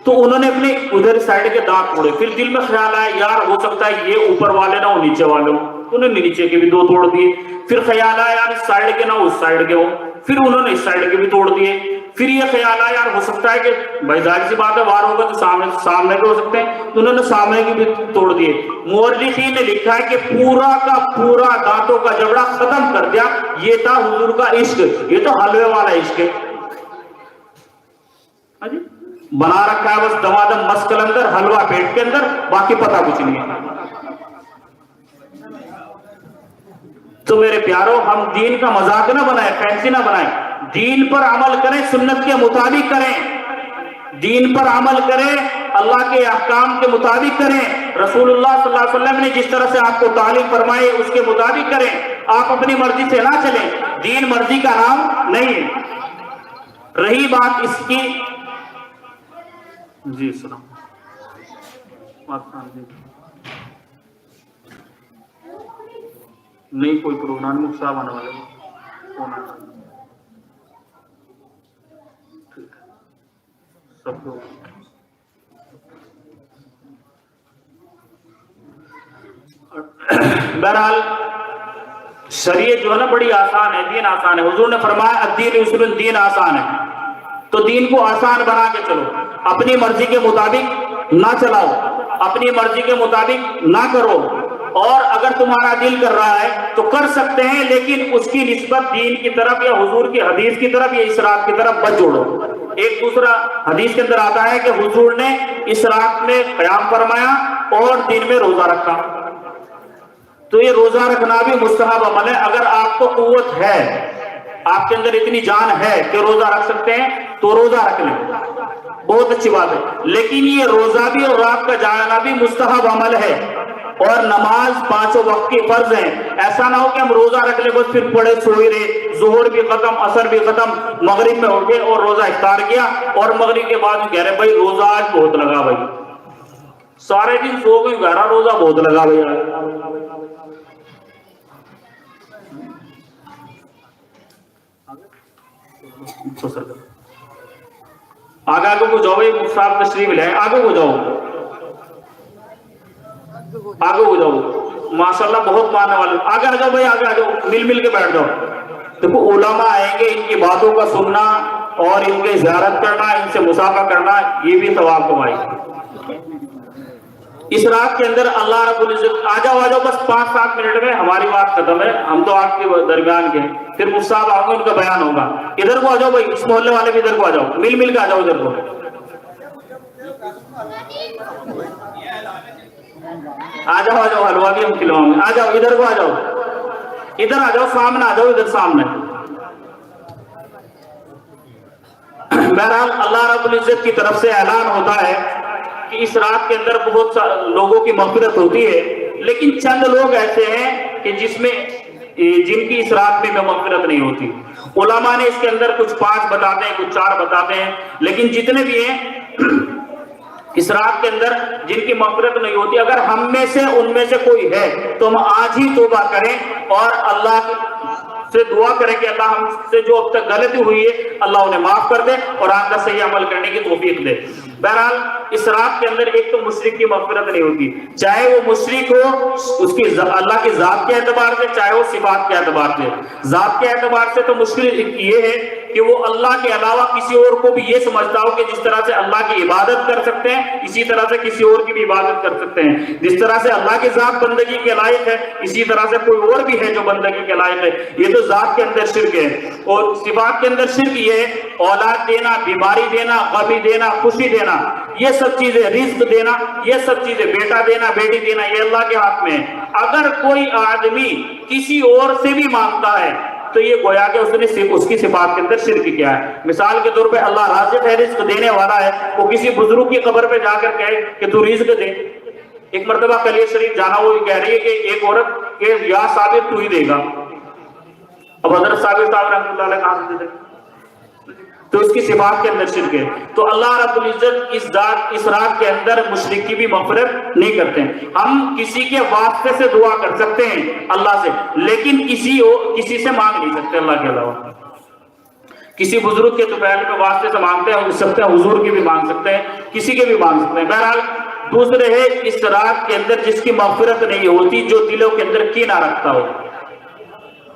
تو انہوں نے اپنے ادھر سائڈ کے دانت توڑے۔ پھر دل میں خیال آیا یار ہو سکتا ہے یہ اوپر والے نہ ہو نیچے والے ہو، انہوں نے نیچے کے بھی 2 توڑ دیے۔ پھر خیال آیا یار اس سائڈ کے نہ اس سائڈ کے ہو، پھر انہوں نے اس سائڈ کے بھی توڑ دیے۔ پھر یہ خیال آیا یار ہو سکتا ہے کہ بھائی ظاہر سی بات ہے وار ہوگا تو سامنے کے ہو سکتے ہیں، تو انہوں نے سامنے کی بھی توڑ دیے۔ مورخین نے لکھا ہے کہ پورا کا پورا دانتوں کا جبڑا ختم کر دیا۔ یہ تھا حضور کا عشق، یہ تو حلوے والا عشق ہے بنا رکھا ہے بس دمادم مسکل اندر، حلوہ پیٹ کے اندر، باقی پتہ کچھ نہیں ہے۔ تو میرے پیاروں، ہم دین کا مذاق نہ بنائیں، فینسی نہ بنائیں، دین پر عمل کریں، سنت کے مطابق کریں، دین پر عمل کریں، اللہ کے احکام کے مطابق کریں، رسول اللہ صلی اللہ علیہ وسلم نے جس طرح سے آپ کو تعلیم فرمائے اس کے مطابق کریں۔ آپ اپنی مرضی سے نہ چلیں، دین مرضی کا نام نہیں ہے۔ رہی بات اس کی، جی السلام نہیں کوئی پروگرام نہیں، صاحب آنے والے سب لوگ بہرحال شریعت جو ہے نا بڑی آسان ہے، دین آسان ہے۔ حضور نے فرمایا الدین یسر، دین آسان ہے، تو دین کو آسان بنا کے چلو، اپنی مرضی کے مطابق نہ چلاؤ، اپنی مرضی کے مطابق نہ کرو، اور اگر تمہارا دل کر رہا ہے تو کر سکتے ہیں، لیکن اس کی نسبت دین کی طرف یا حضور کی حدیث کی طرف یا اسراف کی طرف مت جوڑو۔ ایک دوسرا حدیث کے اندر آتا ہے کہ حضور نے اسراف میں قیام فرمایا اور دن میں روزہ رکھا، تو یہ روزہ رکھنا بھی مستحب عمل ہے۔ اگر آپ کو قوت ہے، آپ کے اندر اتنی جان ہے کہ روزہ رکھ سکتے ہیں تو روزہ رکھ لیں، بہت اچھی بات ہے، لیکن یہ روزہ بھی اور رات کا جاگنا بھی مستحب عمل ہے، اور نماز 5 وقت کی فرض ہیں۔ ایسا نہ ہو کہ ہم روزہ رکھ لیں بس پھر پڑے سوئی رہے، ظہر بھی ختم، عصر بھی ختم، مغرب میں اٹھے اور روزہ افطار کیا، اور مغرب کے بعد کہہ رہے بھائی روزہ آج بہت لگا، بھائی سارے دن سو گئی، گہرا روزہ بہت لگا بھائی آگے کو جاؤ، ایک صاحب تشریف لے آئے، آگے کو جاؤ، آگے ہو جاؤ، ماشاءاللہ بہت ماننے والے، آگے آ جاؤ بھائی، آگے آ جاؤ، مل کے بیٹھ جاؤ۔ دیکھو علماء آئیں گے، ان کی باتوں کا سننا اور ان کی زیارت کرنا، ان سے مصافحہ کرنا، یہ بھی ثواب کمائی۔ اس رات کے اندر اللہ رب العزت، آ جاؤ بس 5-7 منٹ میں ہماری بات ختم ہے، ہم تو آپ کے درمیان کے، پھر مصعب آؤں گے، ان کا بیان ہوگا۔ ادھر کو آ جاؤ بھائی، اس محلے والے بھی ادھر کو آ جاؤ، مل کے آ جاؤ ادھر کو، آ جاؤ حلوہ بھی ہم کھلواؤں گے، آ جاؤ ادھر کو، آ جاؤ ادھر، آ جاؤ سامنے، آ جاؤ ادھر سامنے۔ بہرحال اللہ رب العزت کی طرف سے اعلان ہوتا ہے کہ اس رات کے اندر بہت لوگوں کی مغفرت ہوتی ہے، لیکن چند لوگ ایسے ہیں کہ جن کی اس رات میں مغفرت نہیں ہوتی۔ علماء نے اس کے اندر کچھ 5 بتاتے ہیں، کچھ 4 بتاتے ہیں، لیکن جتنے بھی ہیں اس رات کے اندر جن کی مغفرت نہیں ہوتی، اگر ہم میں سے ان میں سے کوئی ہے تو ہم آج ہی توبہ کریں اور اللہ سے دعا کریں کہ اللہ ہم سے جو اب تک غلطی ہوئی ہے اللہ انہیں معاف کر دے اور آگے صحیح عمل کرنے کی توفیق دے۔ بہرحال اس رات کے اندر ایک تو مشرک کی مغفرت نہیں ہوتی، چاہے وہ مشرک ہو اس کی اللہ کی ذات کے اعتبار سے، چاہے وہ صفات کے اعتبار سے۔ ذات کے اعتبار سے تو مشکل یہ ہے کہ وہ اللہ کے علاوہ کسی اور کو بھی یہ سمجھتا ہو کہ جس طرح سے اللہ کی عبادت کر سکتے ہیں اسی طرح سے کسی اور کی بھی عبادت کر سکتے ہیں، جس طرح سے اللہ کی ذات بندگی کے لائق ہے اسی طرح سے کوئی اور بھی ہے جو بندگی کے لائق ہے۔ یہ تو ذات کے اندر شرک ہے۔ اور صفات کے اندر شرک یہ ہے اولاد دینا، بیماری دینا، غمی دینا، خوشی دینا، یہ سب چیزیں، رزق دینا، یہ سب چیزیں، بیٹا دینا، بیٹی دینا، یہ اللہ کے ہاتھ میں ہے۔ اگر کوئی آدمی کسی اور سے بھی مانگتا ہے تو یہ گویا کہ اس نے اس کی صفات کے اندر شرک کیا ہے۔ مثال کے طور پہ اللہ رازق ہے، رزق دینے والا ہے، وہ کسی بزرگ کی قبر پہ جا کر کہے کہ تو رزق دے۔ ایک مرتبہ کلیہ شریف جانا، وہ کہہ رہی ہے کہ ایک عورت کہ یا صابر تو ہی دے گا، اب حضرت صابر صاحب رحمۃ اللہ علیہ کہاں سے دے دے، تو اس کی صفات کے اندر شرک ہے۔ تو اللہ رب العزت اس رات کے اندر مشرک کی بھی مغفرت نہیں کرتے ہیں۔ ہم کسی کے واسطے سے دعا کر سکتے ہیں اللہ سے، لیکن کسی سے مانگ نہیں سکتے اللہ کے علاوہ۔ کسی بزرگ کے طفیل کے واسطے سے مانگتے ہیں، حضور کی بھی مانگ سکتے ہیں، کسی کے بھی مانگ سکتے ہیں۔ بہرحال دوسرے ہے اس رات کے اندر جس کی مغفرت نہیں ہوتی، جو دلوں کے اندر کینہ رکھتا ہو،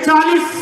40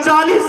40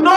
9